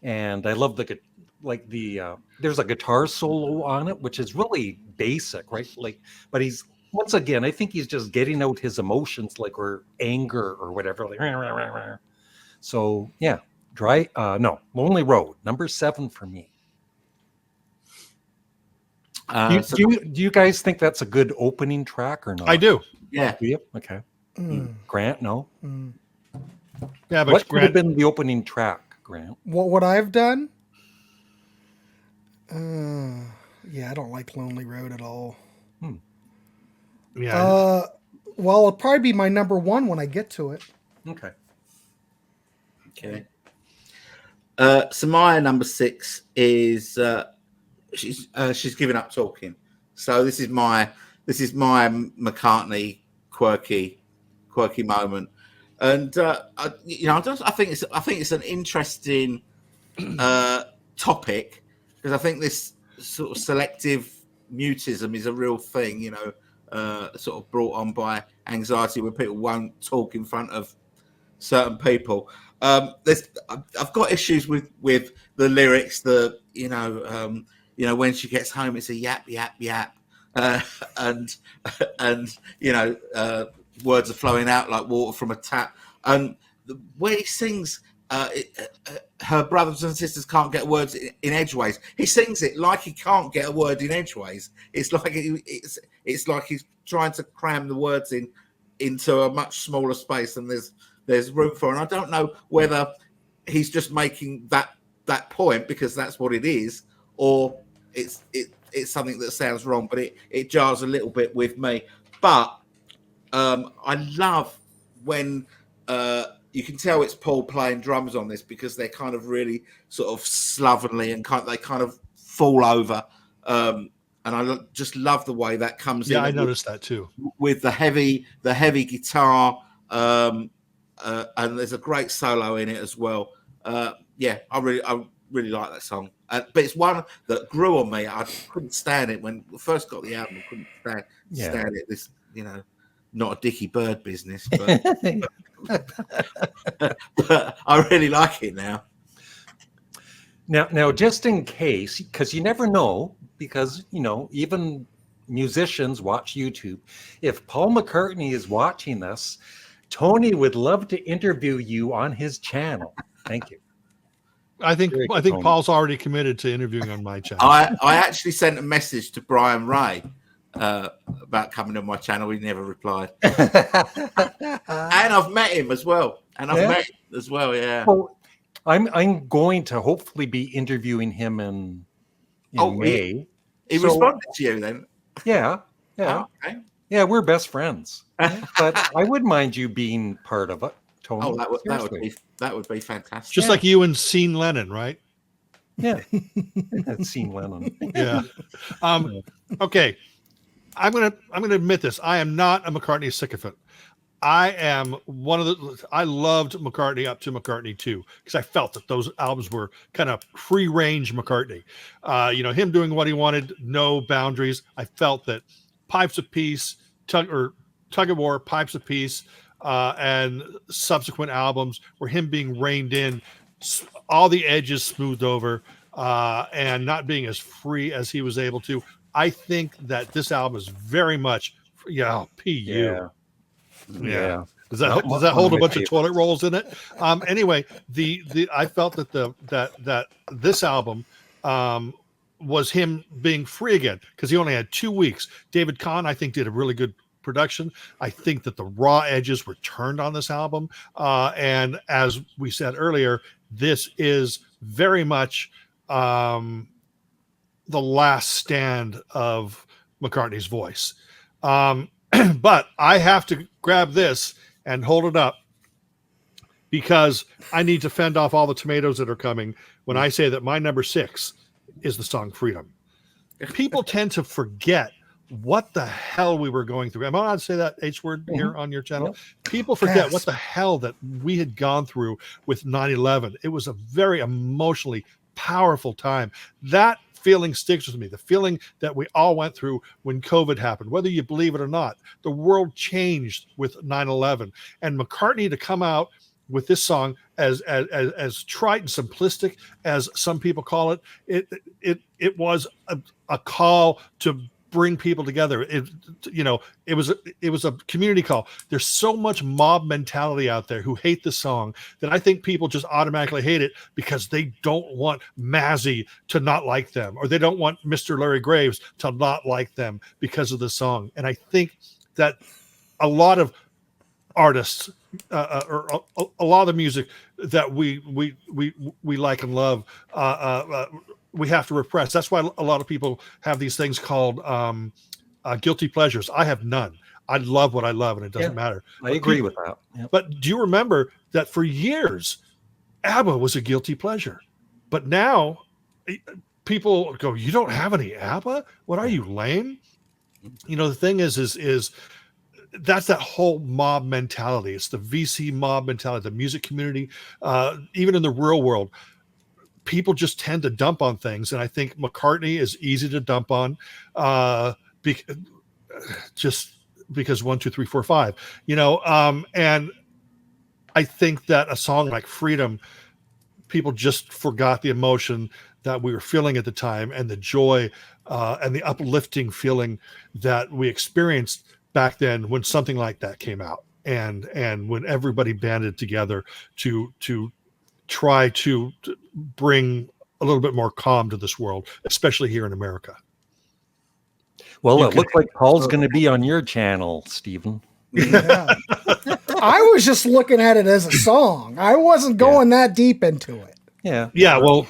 And I love there's a guitar solo on it, which is really basic, right? But he's, once again, I think he's just getting out his emotions, or anger or whatever. So yeah, Lonely Road, number 7 for me. Do you guys think that's a good opening track or not? I do. Yeah. Do you? Okay. Grant, no. Yeah, but What could have been the opening track, Grant? What I've done? Yeah, I don't like Lonely Road at all. Yeah. Well, it'll probably be my number 1 when I get to it. Okay. So my number 6 is she's given up talking. So this is my McCartney quirky moment, and I think it's an interesting topic, because I think this sort of selective mutism is a real thing. Sort of brought on by anxiety where people won't talk in front of certain people. I've got issues with the lyrics. When she gets home, it's a yap yap yap, and words are flowing out like water from a tap. And where he sings, her brothers and sisters can't get words in edgeways. He sings it like he can't get a word in edgeways. It's like he's trying to cram the words into a much smaller space than there's room for. And I don't know whether he's just making that point because that's what it is, or it's something that sounds wrong, but it jars a little bit with me. But I love when you can tell it's Paul playing drums on this, because they're kind of really sort of slovenly and they kind of fall over. And I just love the way that comes in. Yeah, I noticed that too. With the heavy guitar, and there's a great solo in it as well. Yeah, I really like that song. But it's one that grew on me. I couldn't stand it when I first got the album. I couldn't stand it. This, not a Dickie Bird business, but, but I really like it now. Now, just in case, because you never know, because even musicians watch YouTube. If Paul McCartney is watching this, Tony would love to interview you on his channel. Thank you. I think Tony. Paul's already committed to interviewing on my channel. I actually sent a message to Brian Ray about coming on my channel. He never replied. And I've met him as well. Yeah. Well, I'm going to hopefully be interviewing him in May. He responded to you then. Yeah. Oh, okay. Yeah, we're best friends. But I wouldn't mind you being part of it, Tony. Oh, that would be fantastic. Just like you and Sean Lennon, right? Yeah. I've seen Lennon. Yeah. Okay. I'm gonna admit this. I am not a McCartney sycophant. I loved McCartney up to McCartney 2 because I felt that those albums were kind of free range McCartney. Him doing what he wanted, no boundaries. I felt that Pipes of Peace, Tug of War, Pipes of Peace, and subsequent albums were him being reined in, all the edges smoothed over, and not being as free as he was able to. I think that this album is very much, PU. Yeah. Does that hold a bunch of toilet rolls in it? Anyway, I felt that this album was him being free again because he only had 2 weeks. David Kahn, I think, did a really good production. I think that the raw edges were turned on this album, and as we said earlier, this is very much the last stand of McCartney's voice. But I have to grab this and hold it up because I need to fend off all the tomatoes that are coming when I say that my number 6 is the song Freedom. People tend to forget what the hell we were going through. Am I allowed to say that H word here on your channel? Yep. People forget what the hell that we had gone through with 9/11. It was a very emotionally powerful time. That feeling sticks with me. The feeling that we all went through when COVID happened, whether you believe it or not, the world changed with 9/11. And McCartney to come out with this song as trite and simplistic as some people call it, it was a call to bring people together. It was a community call. There's so much mob mentality out there who hate the song that I think people just automatically hate it because they don't want Mazzy to not like them, or they don't want Mr. Larry Graves to not like them because of the song. And I think that a lot of artists or a lot of the music that we like and love, we have to repress. That's why a lot of people have these things called guilty pleasures. I have none. I love what I love, and it doesn't matter. I agree with that. Yep. But do you remember that for years, ABBA was a guilty pleasure? But now people go, "You don't have any ABBA? What are you, lame?" The thing is that's that whole mob mentality. It's the VC mob mentality, the music community, even in the real world. People just tend to dump on things, and I think McCartney is easy to dump on, just because 1, 2, 3, 4, 5, and I think that a song like Freedom, people just forgot the emotion that we were feeling at the time, and the joy and the uplifting feeling that we experienced back then when something like that came out, and when everybody banded together to try to bring a little bit more calm to this world, especially here in America. Well, it looks like Paul's going to be on your channel, Stephen. Yeah. I was just looking at it as a song. I wasn't going that deep into it. Yeah. Yeah. Well,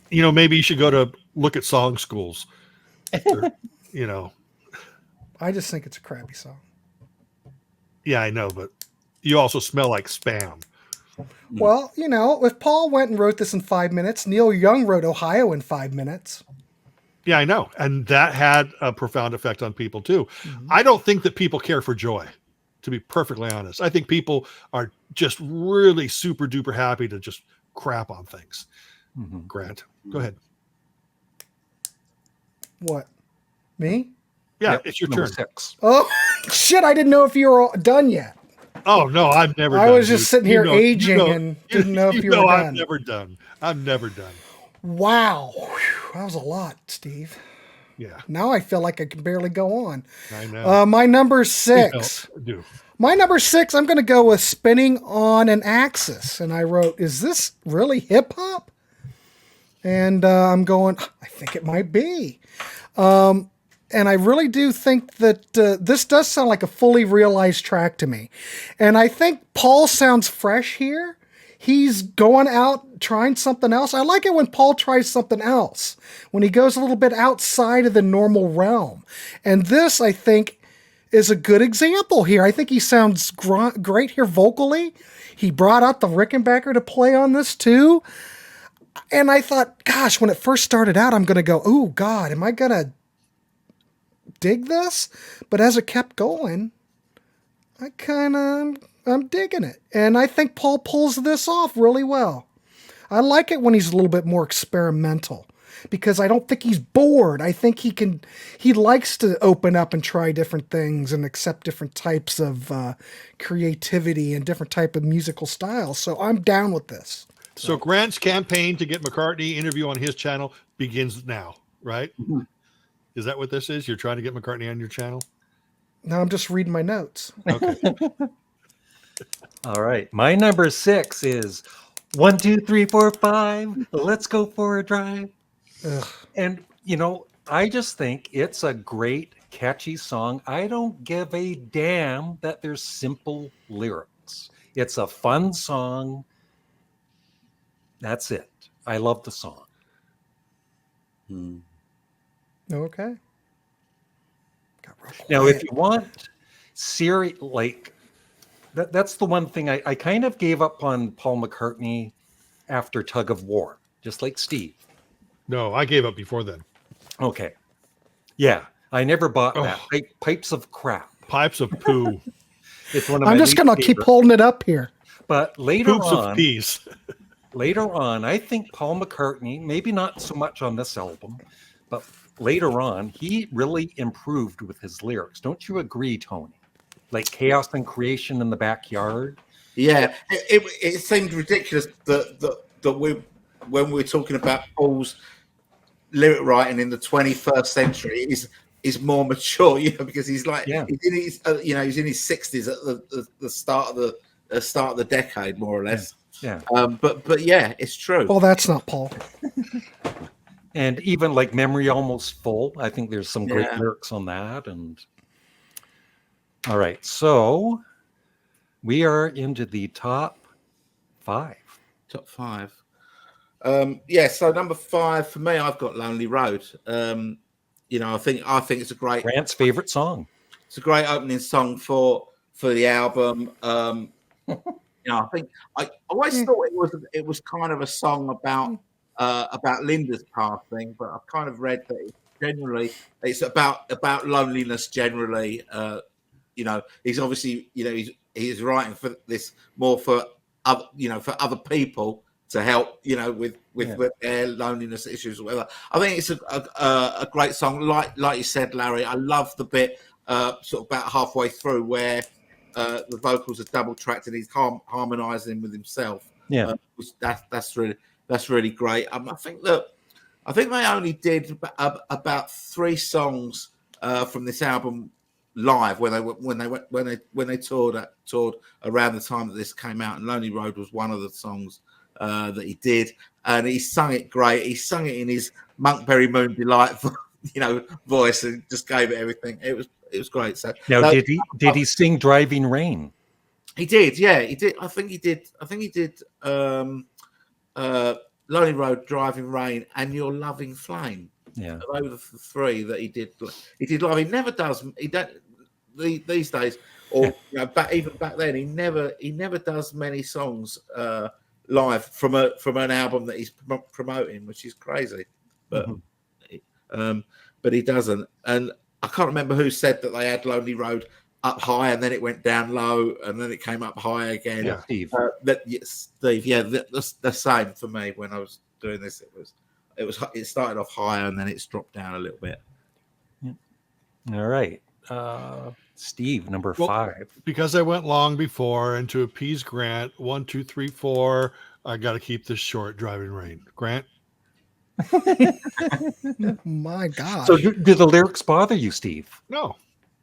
maybe you should go to look at song schools. Or, I just think it's a crappy song. Yeah, I know, but you also smell like spam. Well, if Paul went and wrote this in 5 minutes, Neil Young wrote Ohio in 5 minutes. Yeah, I know. And that had a profound effect on people too. Mm-hmm. I don't think that people care for joy. To be perfectly honest, I think people are just really super duper happy to just crap on things. Mhm. Grant, go ahead. What? Me? Yeah, Yep, it's your number turn. 6. Oh, shit. I didn't know if you were all done yet. Oh no, I've never. I done, was just dude. sitting here aging and didn't know if you were I'm done. never done. I'm never done. Wow. Whew, that was a lot, Steve. Yeah, Now I feel like I can barely go on. I know. My number You 6. know, I do. My number 6, I'm going to go with Spinning on an Axis. And I wrote, is this really hip hop? And I'm going, I think it might be. And I really do think that this does sound like a fully realized track to me. And I think Paul sounds fresh here. He's going out trying something else. I like it when Paul tries something else, when he goes a little bit outside of the normal realm. And this, I think, is a good example here. I think he sounds great here vocally. He brought out the Rickenbacker to play on this too. And I thought, gosh, when it first started out, I'm going to go, oh, God, am I going to dig this? But as it kept going, I'm digging it. And I think Paul pulls this off really well. I like it when he's a little bit more experimental because I don't think he's bored. I think he likes to open up and try different things and accept different types of creativity and different type of musical styles. So I'm down with this. So Grant's campaign to get McCartney interview on his channel begins now, right? Mhm. Is that what this is? You're trying to get McCartney on your channel? Now I'm just reading my notes. Okay. All right. My number 6 is 1, 2, 3, 4, 5. Let's go for a drive. Ugh. And, I just think it's a great, catchy song. I don't give a damn that there's simple lyrics. It's a fun song. That's it. I love the song. Okay. Got real Now, if quiet. you want that's the one thing I kind of gave up on Paul McCartney after Tug of War, just like Steve. No, I gave up before then. Okay. Yeah, I never bought Oh. that. Pipes of Crap. Pipes of poo. It's one of my I'm just least going to keep favorite. holding it up here. But later Poops of on, peas. I think Paul McCartney, maybe not so much on this album, but later on, he really improved with his lyrics. Don't you agree, Tony? Like Chaos and Creation in the Backyard. Yeah, it seemed ridiculous that when we were talking about Paul's lyric writing in the 21st century is more mature, because he's like he's in his he's in his 60s at the start of the decade, more or less. Yeah. But yeah, it's true. Well, that's not Paul. And even like Memory Almost Full, I think there's some great Yeah. lyrics on that. And all right, so we are into the top 5. Top 5. So number 5 for me, I've got Lonely Road. I think it's a great Grant's favorite song. It's a great opening song for the album. I think I always thought it was kind of a song about Linda's passing, but I've kind of read that it's about loneliness generally. He's obviously he's writing for this more for other people to help with their loneliness issues or whatever. I think it's a great song. Like you said, Larry, I love the bit sort of about halfway through where the vocals are double tracked and he's harmonizing with himself. Yeah. That's really great. I think they only did about 3 songs from this album live when they toured around the time that this came out, and Lonely Road was one of the songs that he did, and he sung it great. He sung it in his Monkberry Moon Delight voice and just gave it everything. It was great. So Now, did he sing Driving Rain? He did, yeah, he did. I think he did Lonely Road, Driving Rain, and Your Loving Flame. Yeah. Those are the 3 that he did. He did live. He never does. He don't these days, or even back then, he never does many songs live from an album that he's promoting, which is crazy. But but he doesn't. And I can't remember who said that they had Lonely Road up high and then it went down low and then it came up high again. Yeah. Steve. Steve, yeah, that's the same for me when I was doing this. It started off higher and then it's dropped down a little bit. All right. Steve, number Well, 5. Because I went long before, and to appease Grant, 1, 2, 3, 4. I got to keep this short. Driving rain. Grant. My God. So do the lyrics bother you, Steve? No.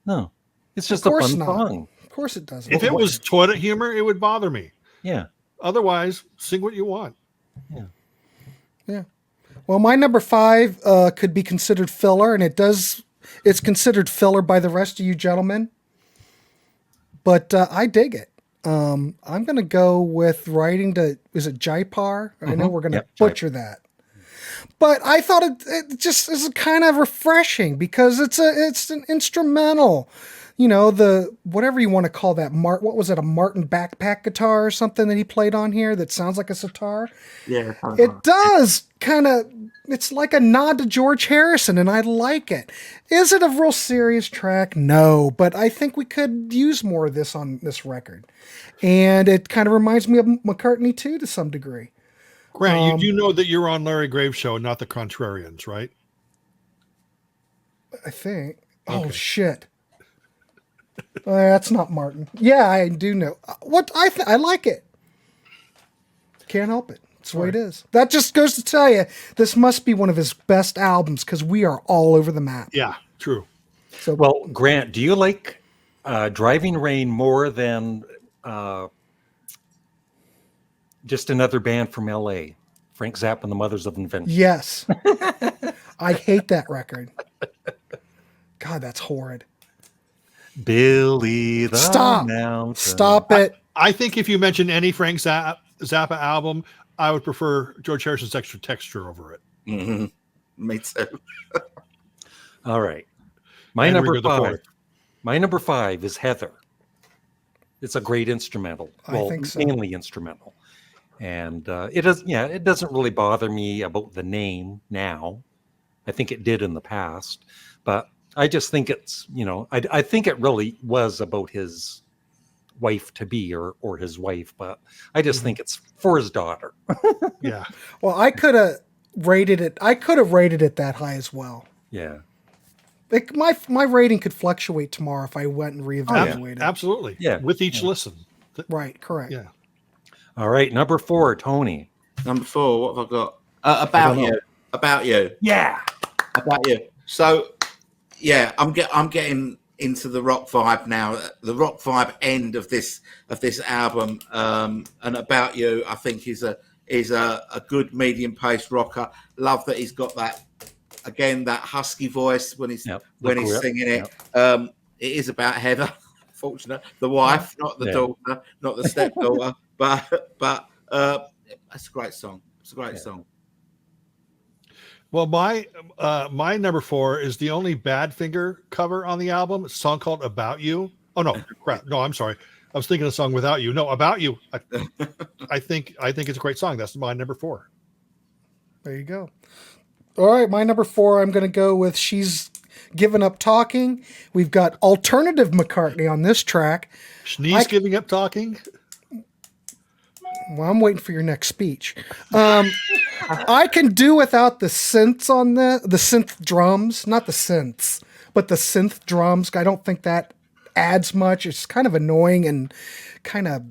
No. It's just Of a course fun not. song. Of course it doesn't. If it was toilet humor, it would bother me. Yeah. Otherwise, sing what you want. Yeah. Well, my number 5 could be considered filler, and it's considered filler by the rest of you gentlemen. But I dig it. I'm going to go with writing to, is it Jaipar? I know we're going to butcher that. But I thought it just is kind of refreshing because it's an instrumental. You know, the whatever you want to call that. What was it? A Martin backpack guitar or something that he played on here that sounds like a sitar? Yeah, It does kind of. It's like a nod to George Harrison, and I like it. Is it a real serious track? No, but I think we could use more of this on this record. And it kind of reminds me of McCartney too, to some degree. Grant, you do know that you're on Larry Graves' show, not the Contrarians, right? I think. Okay. Oh shit. That's not Martin. Yeah, I do know. What I like it. Can't help it. That's the way it is. That just goes to tell you, this must be one of his best albums because we are all over the map. Yeah, true. So, Well, Grant, do you like Driving Rain more than just another band from LA? Frank Zappa and the Mothers of Invention. yes. I hate that record. God, that's horrid. Billy the Stop. Mountain. Stop it. I think if you mention any Frank Zappa album, I would prefer George Harrison's Extra Texture over it. Mm-hmm. Me too. All right. My And number Rigger the 5. Fourth. My number 5 is Heather. It's a great instrumental. I think so. Mainly instrumental. And it doesn't really bother me about the name now. I think it did in the past, but I just think it's, I think it really was about his wife to be or his wife, but I just think it's for his daughter. Yeah. Well, I could have rated it. I could have rated it that high as well. Yeah. Like my rating could fluctuate tomorrow if I went and reevaluated. Absolutely. Yeah. With each listen. Right, correct. Yeah. All right. Number 4, Tony. Number 4, what have I got? About you. Yeah. About you. So, yeah, I'm getting into the rock vibe now. The rock vibe end of this album, and About You, I think is a good medium paced rocker. Love that he's got that husky voice when he's singing it. It is about Heather, fortunately, the wife, not the daughter, not the stepdaughter, but it's a great song. It's a great song. Well, my number 4 is the only Badfinger cover on the album. It's a song called About You. Oh no, crap. No, I'm sorry. I was thinking of a song Without You. No, About You. I think it's a great song. That's my number 4. There you go. All right, my number 4, I'm going to go with She's Given Up Talking. We've got alternative McCartney on this track. Schnee's giving up talking. Well, I'm waiting for your next speech. I can do without the synths on the synth drums, not the synths, but the synth drums. I don't think that adds much. It's kind of annoying and kind of,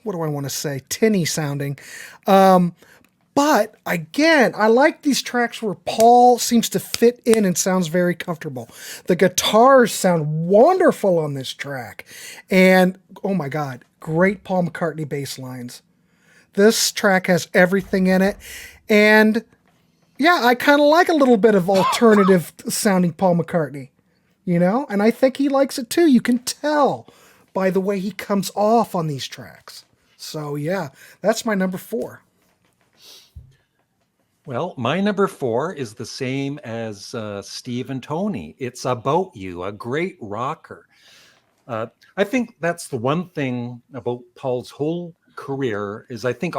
what do I want to say, tinny sounding. But again, I like these tracks where Paul seems to fit in and sounds very comfortable. The guitars sound wonderful on this track. And oh my God, great Paul McCartney bass lines. This track has everything in it. And yeah, I kind of like a little bit of alternative sounding Paul McCartney, and I think he likes it too. You can tell by the way he comes off on these tracks. So yeah, that's my number 4. Well, my number 4 is the same as Steve and Tony. It's About You, a great rocker. I think that's the one thing about Paul's whole career is I think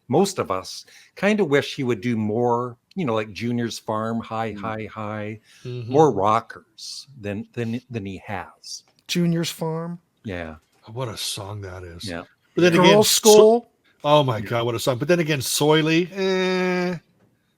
most of us kind of wish he would do more, like Junior's Farm, High, High, High, more rockers than he has. Junior's Farm. Yeah. What a song that is. Yeah. But then again, Girls' School. oh my God, what a song. But then again, Soily.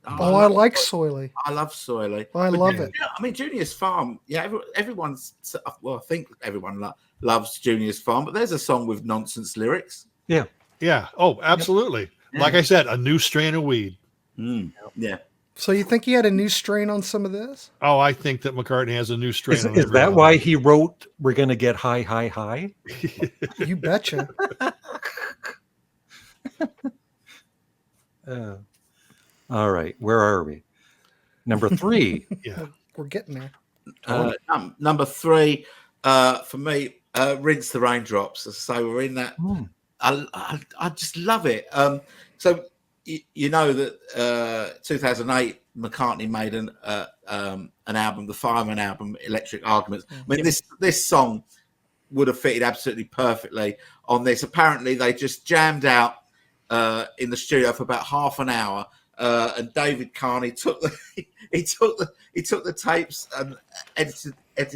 Oh, I like Soily. I love Soily. I love it. Yeah, I mean, Junior's Farm. Yeah, everyone's. Well, I think everyone loves Junior's Farm, but there's a song with nonsense lyrics. Yeah. Yeah. Oh, absolutely. Yeah. Like I said, a new strain of weed. Yeah. So you think he had a new strain on some of this? Oh, I think that McCartney has a new strain. Is on that everyone. why he wrote "We're Gonna Get High, High, High"? You betcha. All right, where are we? Number 3. Yeah. We're getting there. Number 3 for me, Rinse the Raindrops. So we're in that. I just love it. So you know that 2008 McCartney made an album, the Fireman album, Electric Arguments. I mean, this song would have fitted absolutely perfectly on this. Apparently, they just jammed out in the studio for about half an hour, and David Carney took the tapes and edited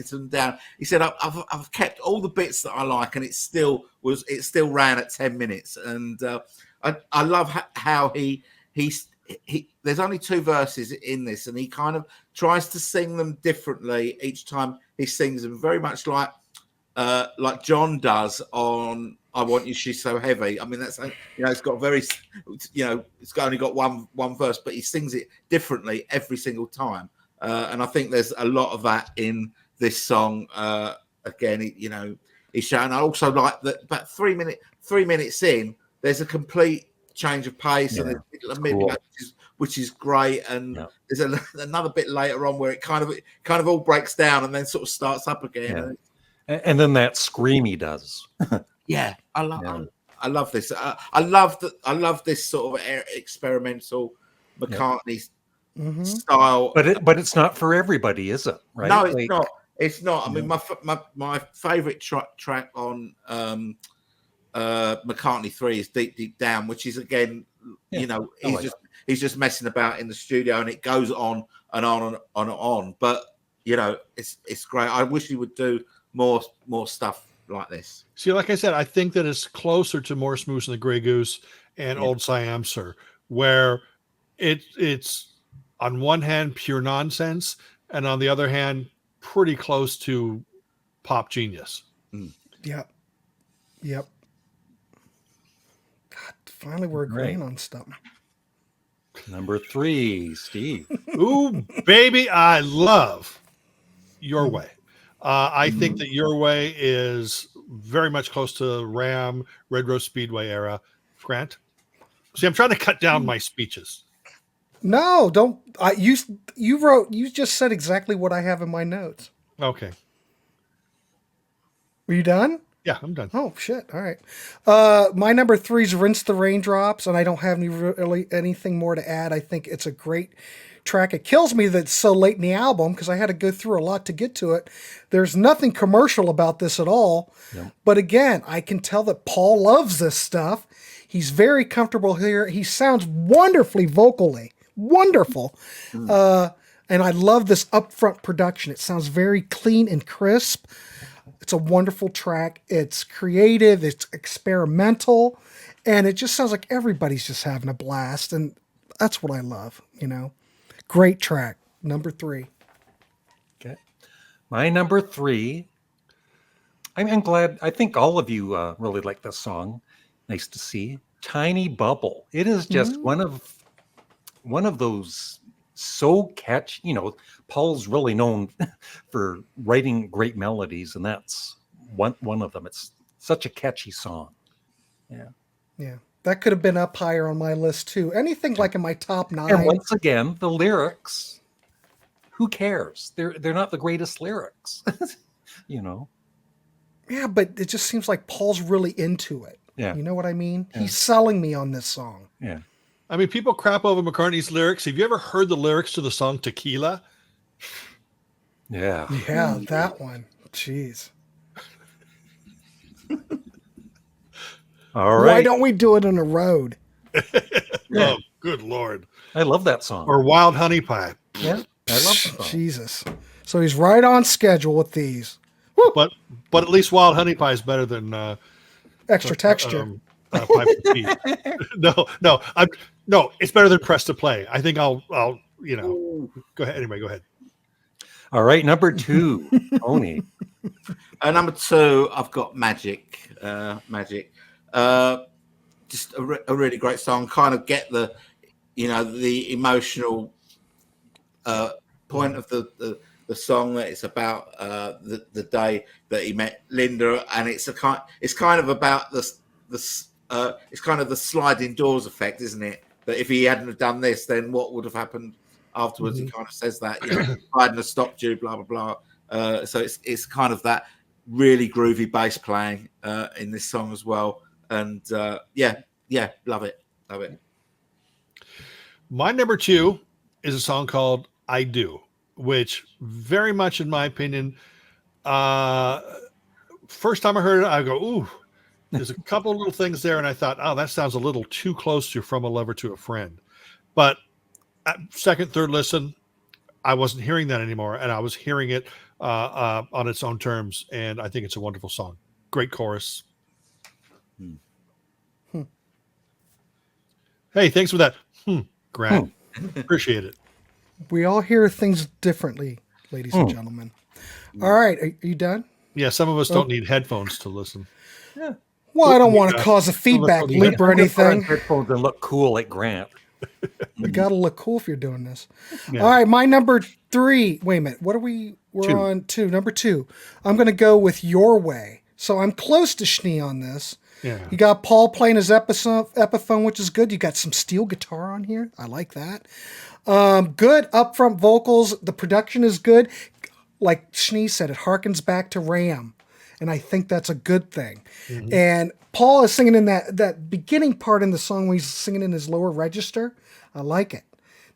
them down. He said, "I've kept all the bits that I like, and it still ran at 10 minutes." And I love how he there's only 2 verses in this, and he kind of tries to sing them differently each time he sings them, very much like John does on "I Want You, She's So Heavy." I mean, that's, it's got very, it's only got one verse, but he sings it differently every single time, and I think there's a lot of that in this song. Again, he's showing. I also like that about 3 minutes in, there's a complete change of pace, and there's cool. which is great. And there's another bit later on where it kind of all breaks down and then sort of starts up again. Yeah. And then that scream he does. Yeah, I love this. I love this sort of experimental McCartney style. But it's not for everybody, is it? Right? No, it's not. It's not. I mean, my favorite track on McCartney 3 is Deep Deep Down, which is again, he's just messing about in the studio, and it goes on and on and on. But it's great. I wish he would do more stuff like this. See, like I said, I think that it's closer to More Moose and the Grey Goose and Old Siam Sir, where it's on one hand pure nonsense, and on the other hand pretty close to pop genius. Yep. God, finally we're agreeing on stuff. Number 3, Steve. Ooh, baby, I love Your Way. I think that Your Way is very much close to Ram, Red Rose Speedway era. Grant? See, I'm trying to cut down my speeches. No, don't. You just said exactly what I have in my notes. Okay. Were you done? Yeah, I'm done. Oh, shit. All right. My number 3 is Rinse the Raindrops, and I don't have really anything more to add. I think it's a great track. It kills me that it's so late in the album because I had to go through a lot to get to it. There's nothing commercial about this at all. Yeah. But again, I can tell that Paul loves this stuff. He's very comfortable here. He sounds wonderfully vocally. Wonderful. And I love this upfront production. It sounds very clean and crisp. It's a wonderful track. It's creative. It's experimental. And it just sounds like everybody's just having a blast. And that's what I love, Great track. Number 3. Okay. My number 3. I'm glad. I think all of you really like this song. Nice to see. Tiny Bubble. It is just one of those so catchy. Paul's really known for writing great melodies, and that's one of them. It's such a catchy song. Yeah. That could have been up higher on my list too. Anything like in my top 9. And once again, the lyrics, who cares? They're not the greatest lyrics. Yeah, but it just seems like Paul's really into it. Yeah. You know what I mean? Yeah. He's selling me on this song. Yeah. I mean, people crap over McCartney's lyrics. Have you ever heard the lyrics to the song Tequila? Yeah. Yeah, that one. Jeez. All right. Why don't we do it on the road? Oh, good Lord. I love that song. Or Wild Honey Pie. Yeah. I love that song. Jesus. So he's right on schedule with these. but at least Wild Honey Pie is better than Extra texture. Pipe of Tea. No, it's better than Press to Play. I think I'll go ahead. Anyway, go ahead. All right, number 2, Tony. Number 2, I've got Magic. Magic. Just a really great song. Kind of get the emotional point of the song, that it's about the day that he met Linda, and it's kind of about it's kind of the sliding doors effect, isn't it? That if he hadn't have done this, then what would have happened afterwards? He kind of says that, if I hadn't have stopped you, blah blah blah. So it's kind of that really groovy bass playing in this song as well, and love it. My number 2 is a song called I Do, which very much, in my opinion, first time I heard it, I go, ooh, there's a couple of little things there. And I thought, oh, that sounds a little too close to From a Lover to a Friend. But at second, third listen, I wasn't hearing that anymore. And I was hearing it on its own terms. And I think it's a wonderful song. Great chorus. Hey, thanks for that. Grant. Appreciate it. We all hear things differently, ladies and gentlemen. All right. Are you done? Yeah, some of us don't need headphones to listen. Yeah. Well, I don't want to cause a feedback loop or anything. Headphones and look cool like Grant. You got to look cool if you're doing this. Yeah. All right. My number 3. Wait a minute. What are we're 2. on 2. Number 2. I'm going to go with Your Way. So I'm close to Schnee on this. Yeah. You got Paul playing his Epiphone, which is good. You got some steel guitar on here. I like that. Good upfront vocals. The production is good. Like Schnee said, it harkens back to Ram. And I think that's a good thing. Mm-hmm. And Paul is singing in that beginning part in the song where he's singing in his lower register. I like it.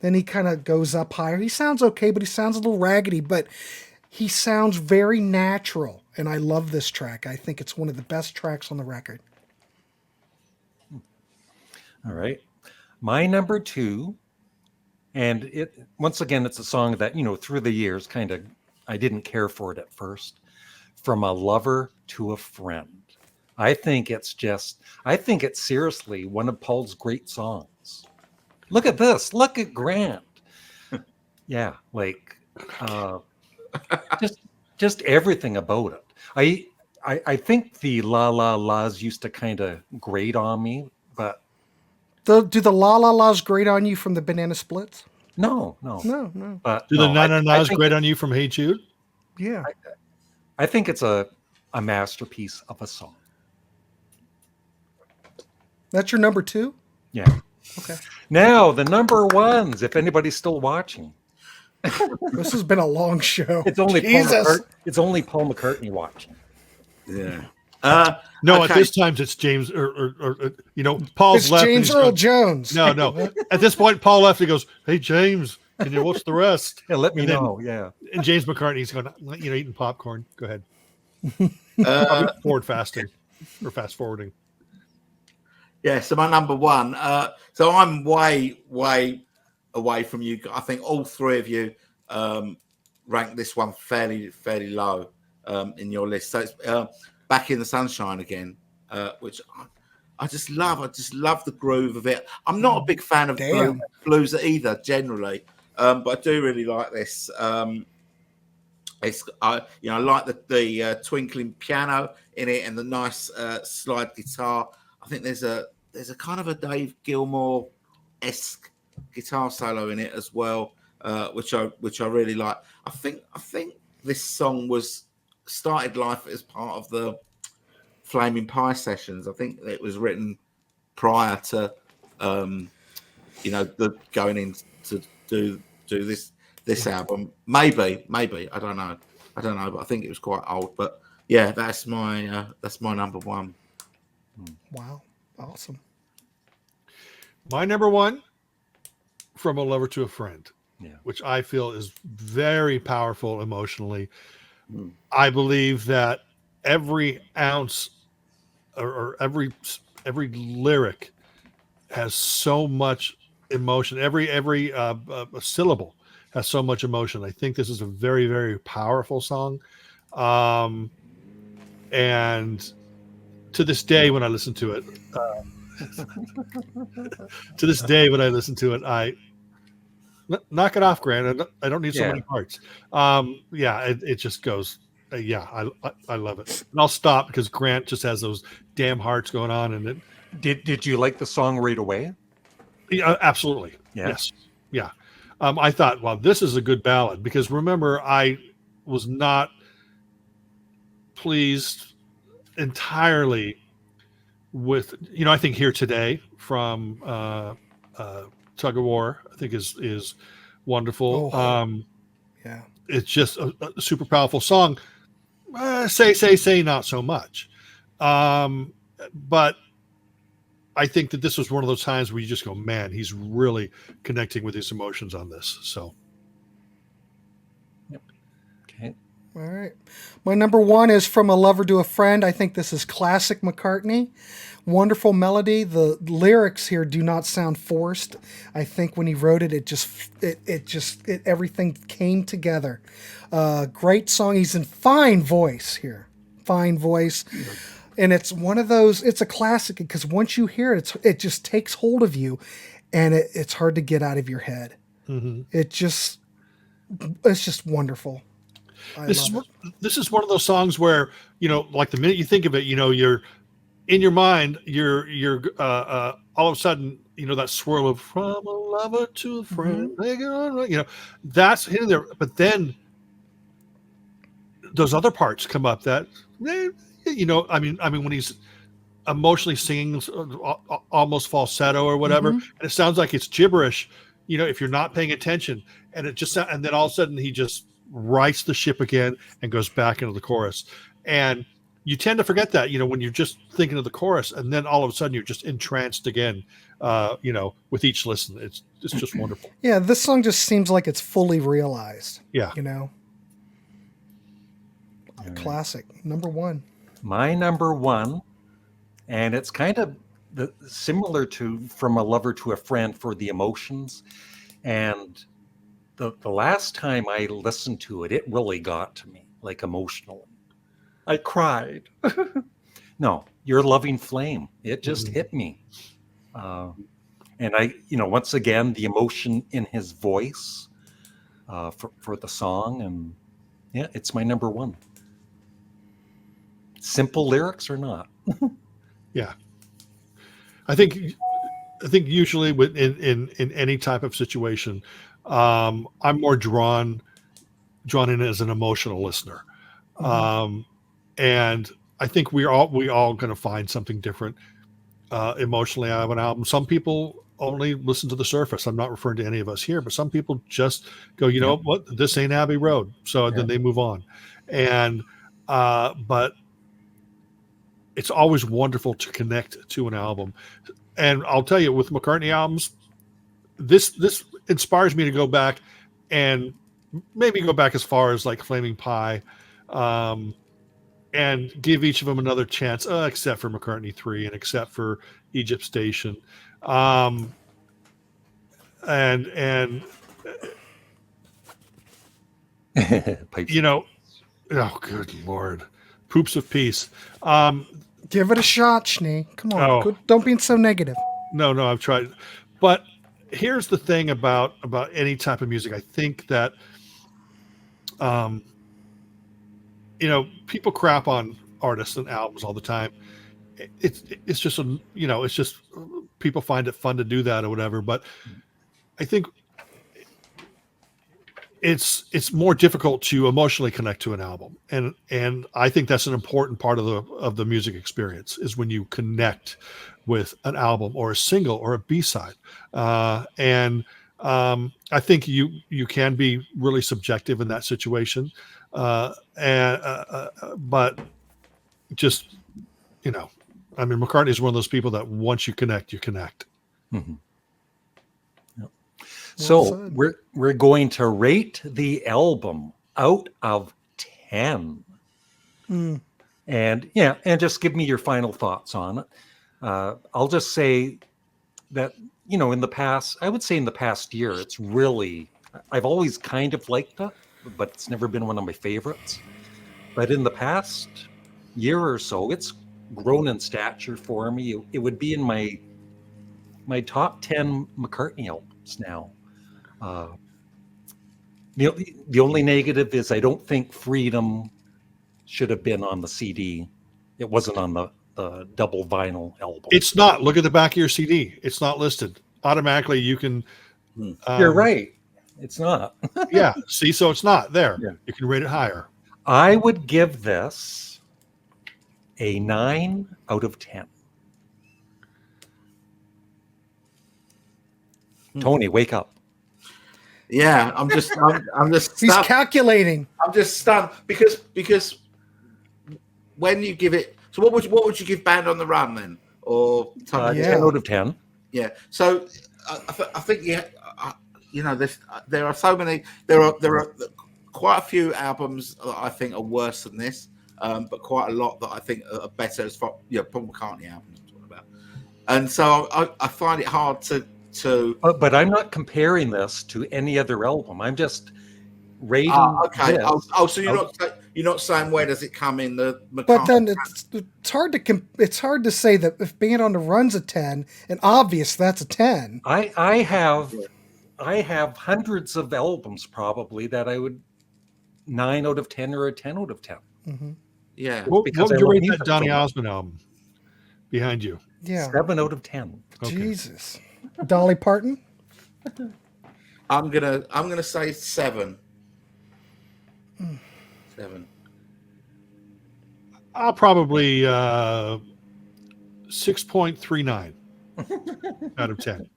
Then he kind of goes up higher. He sounds okay, but he sounds a little raggedy. But he sounds very natural. And I love this track. I think it's one of the best tracks on the record. All right. My number 2, and it once again, it's a song that, through the years, kind of, I didn't care for it at first. From a Lover to a Friend. I think it's seriously one of Paul's great songs. Look at this. Look at Grant. Yeah, like just everything about it. I think the La La La's used to kind of grate on me, but do the La La La's grate on you from the Banana Splits? No. But do the Na Na Na's grate on you from Hey Jude? Yeah. I think it's a masterpiece of a song. That's your number 2? Yeah. Okay. Now, the number 1s, if anybody's still watching. This has been a long show. It's only Paul McCartney watching. Yeah. No, okay. At this time it's James or Paul's it's left. James Earl Jones. No. At this point, Paul left. He goes, "Hey James, can you watch the rest?" Yeah, let me know. Yeah. And James McCartney's going, eating popcorn. Go ahead. Forward fasting or fast forwarding. Yeah. So my number 1. So I'm way away from you. I think all 3 of you rank this one fairly low in your list. So it's Back in the Sunshine Again, which I just love. I just love the groove of it. I'm not a big fan of blues either, generally, but I do really like this. I like the twinkling piano in it and the nice slide guitar. I think there's a kind of a Dave Gilmour-esque guitar solo in it as well, which I really like. I think this song was started life as part of the Flaming Pie sessions. I think it was written prior to the going in to do this album. Maybe I don't know, but I think it was quite old. But yeah, that's my number 1. Wow, awesome. My number 1, From a Lover to a Friend, which I feel is very powerful emotionally. I believe that every ounce or every lyric has so much emotion. Every syllable has so much emotion. I think this is a very, very powerful song. And to this day, when I listen to it, knock it off, Grant. I don't need so Yeah. many parts. Yeah, it just goes. Yeah, I love it. And I'll stop because Grant just has those damn hearts going on, and it. Did you like the song right away? Yeah, absolutely. Yeah. Yes. Yeah. I thought, well, this is a good ballad because remember, I was not pleased entirely with, I think Here Today from Tug of War, I think is wonderful. Oh. Yeah. It's just a super powerful song. Say, not so much. But I think that this was one of those times where you just go, man, he's really connecting with his emotions on this. So, Okay. All right. My number one is From a Lover to a Friend. I think this is classic McCartney. Wonderful melody. The lyrics here do not sound forced. I think when he wrote it, everything came together. Great song. He's in fine voice here. Fine voice. And it's one of those, it's a classic because once you hear it, it just takes hold of you and it's hard to get out of your head. mm-hmm. It's just wonderful. This is one of those songs where, like the minute you think of it, you're in your mind, you're all of a sudden, that swirl of from a lover to a friend, that's in there. But then those other parts come up that, I mean, when he's emotionally singing almost falsetto or whatever, and it sounds like it's gibberish, if you're not paying attention, and and then all of a sudden he just rights the ship again and goes back into the chorus. And you tend to forget that, when you're just thinking of the chorus, and then all of a sudden you're just entranced again, with each listen. It's just wonderful. Yeah, this song just seems like it's fully realized. Yeah. Classic. Number one. My number one, and it's kind of similar to From a Lover to a Friend for the emotions. And the last time I listened to it, it really got to me, like emotionally. I cried. No, Your Loving Flame. It just hit me. And I, once again, the emotion in his voice for the song. And yeah, it's my number one. Simple lyrics or not? Yeah. I think usually in any type of situation, I'm more drawn in as an emotional listener. And I think we all going to find something different emotionally out of an album. Some people only listen to the surface. I'm not referring to any of us here, but some people just go, know what, this ain't Abbey Road. So then they move on. And but it's always wonderful to connect to an album. And I'll tell you, with McCartney albums, this inspires me to go back and maybe go back as far as like Flaming Pie, and give each of them another chance, except for McCartney 3 and except for Egypt Station. And oh, good Lord. Poops of Peace. Give it a shot, Schnee. Come on. Don't be so negative. No, I've tried. But here's the thing about any type of music. I think that, people crap on artists and albums all the time. It's just, it's just people find it fun to do that or whatever. But I think it's more difficult to emotionally connect to an album, and I think that's an important part of the music experience is when you connect with an album or a single or a B-side, and I think you can be really subjective in that situation, but just McCartney is one of those people that once you connect, you connect. Mm-hmm. So we're going to rate the album out of 10. And just give me your final thoughts on it. I'll just say that, in the past year, it's really, I've always kind of liked it, but it's never been one of my favorites. But in the past year or so, it's grown in stature for me. It would be in my top 10 McCartney albums now. The only negative is I don't think Freedom should have been on the CD. It wasn't on the double vinyl album. It's not. Look at the back of your CD. It's not listed. Automatically, you can. You're right. It's not. Yeah. See, so it's not there. Yeah. You can rate it higher. I would give this a 9 out of 10. Tony, wake up. Yeah, I'm just He's stunned. calculating. I'm just stunned because when you give it, so what would you give Band on the Run then, or Yeah. 10 out of 10. yeah? So I think there are so many. There are quite a few albums that I think are worse than this, but quite a lot that I think are better as far Paul McCartney albums I'm talking about. And so I find it hard to. But I'm not comparing this to any other album. I'm just rating. Okay. This. So you're not saying where does it come in the McCartney? But then it's hard to it's hard to say that if Band on the Run's a 10, and obvious that's a 10. I have hundreds of albums probably that I would 9 out of 10 or a 10 out of 10. Mm-hmm. Yeah. What because would I you love rate music that Donny so much. Osmond album behind you? Yeah. 7 out of 10. Okay. Jesus. Dolly Parton? I'm gonna say 7. 7. I'll probably 6.39 out of 10.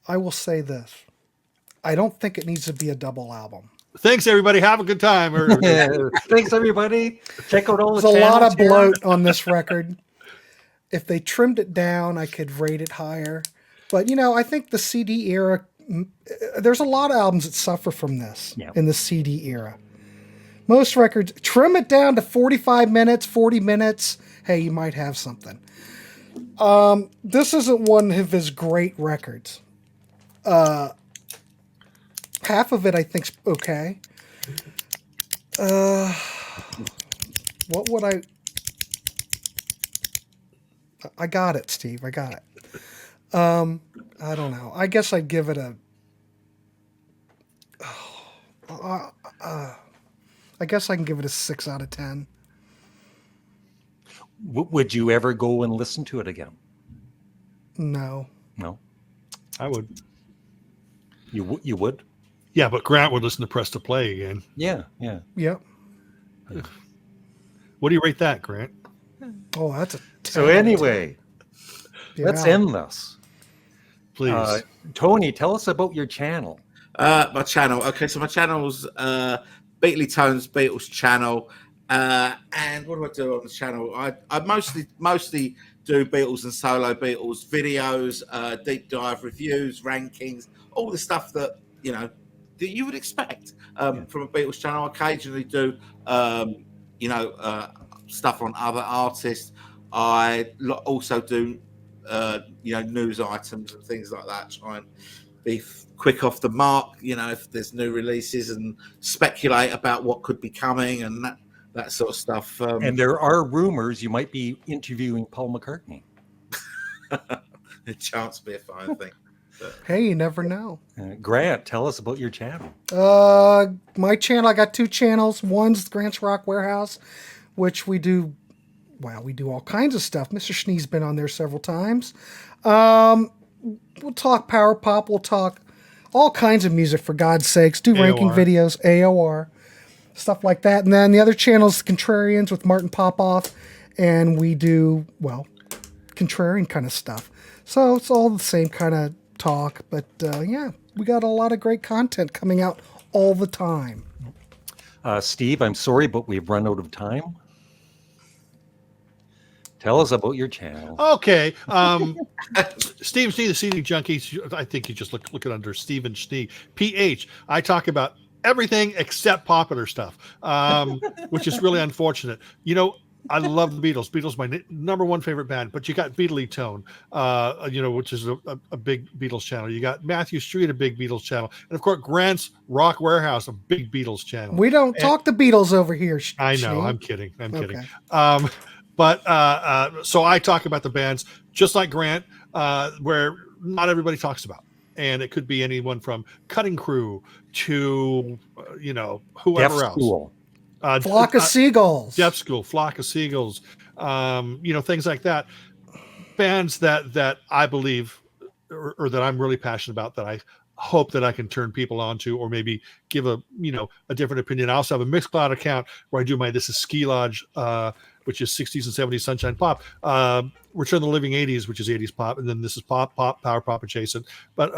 I will say this. I don't think it needs to be a double album. Thanks, everybody. Have a good time. Thanks, everybody. Check out all the There's a lot channels of here. bloat on this record. If they trimmed it down, I could rate it higher. But, I think the CD era, there's a lot of albums that suffer from this in the CD era. Most records, trim it down to 45 minutes, 40 minutes. Hey, you might have something. This isn't one of his great records. Half of it I think's okay. What would I got it, Steve. I got it. I don't know. I guess I'd give it a. I guess I can give it a 6 out of 10. Would you ever go and listen to it again? No. No. I would. You would? Yeah, but Grant would listen to Press to Play again. Yeah. Yep. What do you rate that, Grant? Oh, that's a 10. So anyway, let's Yeah. end this. Please. Tony, tell us about your channel. My channel. Okay, so my channel's Beatley Tones Beatles channel. And what do I do on the channel? I mostly do Beatles and solo Beatles videos, deep dive reviews, rankings, all the stuff that that you would expect from a Beatles channel. I occasionally do stuff on other artists. I also do news items and things like that. Try and be quick off the mark. If there's new releases, and speculate about what could be coming and that sort of stuff. And there are rumors you might be interviewing Paul McCartney. A chance be a fine thing. Hey, you never know. Grant, tell us about your channel. My channel, I got 2 channels. One's Grant's Rock Warehouse, which we do all kinds of stuff. Mr. Schnee's been on there several times. We'll talk power pop. We'll talk all kinds of music, for God's sakes. Do ranking videos, AOR, stuff like that. And then the other channel's Contrarians with Martin Popoff, and we do, contrarian kind of stuff. So it's all the same kind of talk, but we got a lot of great content coming out all the time. Steve, I'm sorry, but we've run out of time. Tell us about your channel. Okay. Steve Schnee, the CD Junkies. I think you just look it under Stephen Schnee. PH. I talk about everything except popular stuff, which is really unfortunate. I love the Beatles. Beatles, my number one favorite band. But you got Beatley Tone, which is a big Beatles channel. You got Matthew Street, a big Beatles channel, and of course Grant's Rock Warehouse, a big Beatles channel. We don't talk the Beatles over here. I know. Shane. I'm kidding. Okay. So I talk about the bands just like Grant, where not everybody talks about. And it could be anyone from Cutting Crew to, whoever Deaf else. School. Flock of Seagulls. Deaf School, Flock of Seagulls, things like that. Bands that I believe or that I'm really passionate about, that I hope that I can turn people on to, or maybe give a different opinion. I also have a Mixcloud account where I do This is Ski Lodge, which is 60s and 70s Sunshine Pop, Return of the Living 80s, which is 80s pop, and then This is Pop, Power Pop adjacent. But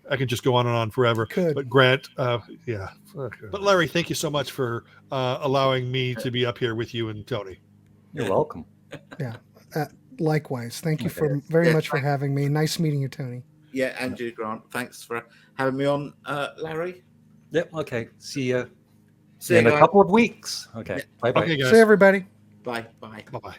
I could just go on and on forever. Could. But Grant, yeah. But Larry, thank you so much for allowing me to be up here with you and Tony. You're welcome. Yeah. Likewise. Thank you very much for having me. Nice meeting you, Tony. Yeah, Andrew Grant. Thanks for having me on, Larry. Yep. Okay. See you See you in a guys. couple of weeks. Okay. Bye bye. Okay, guys. See you, everybody. Bye. Bye. Bye-bye.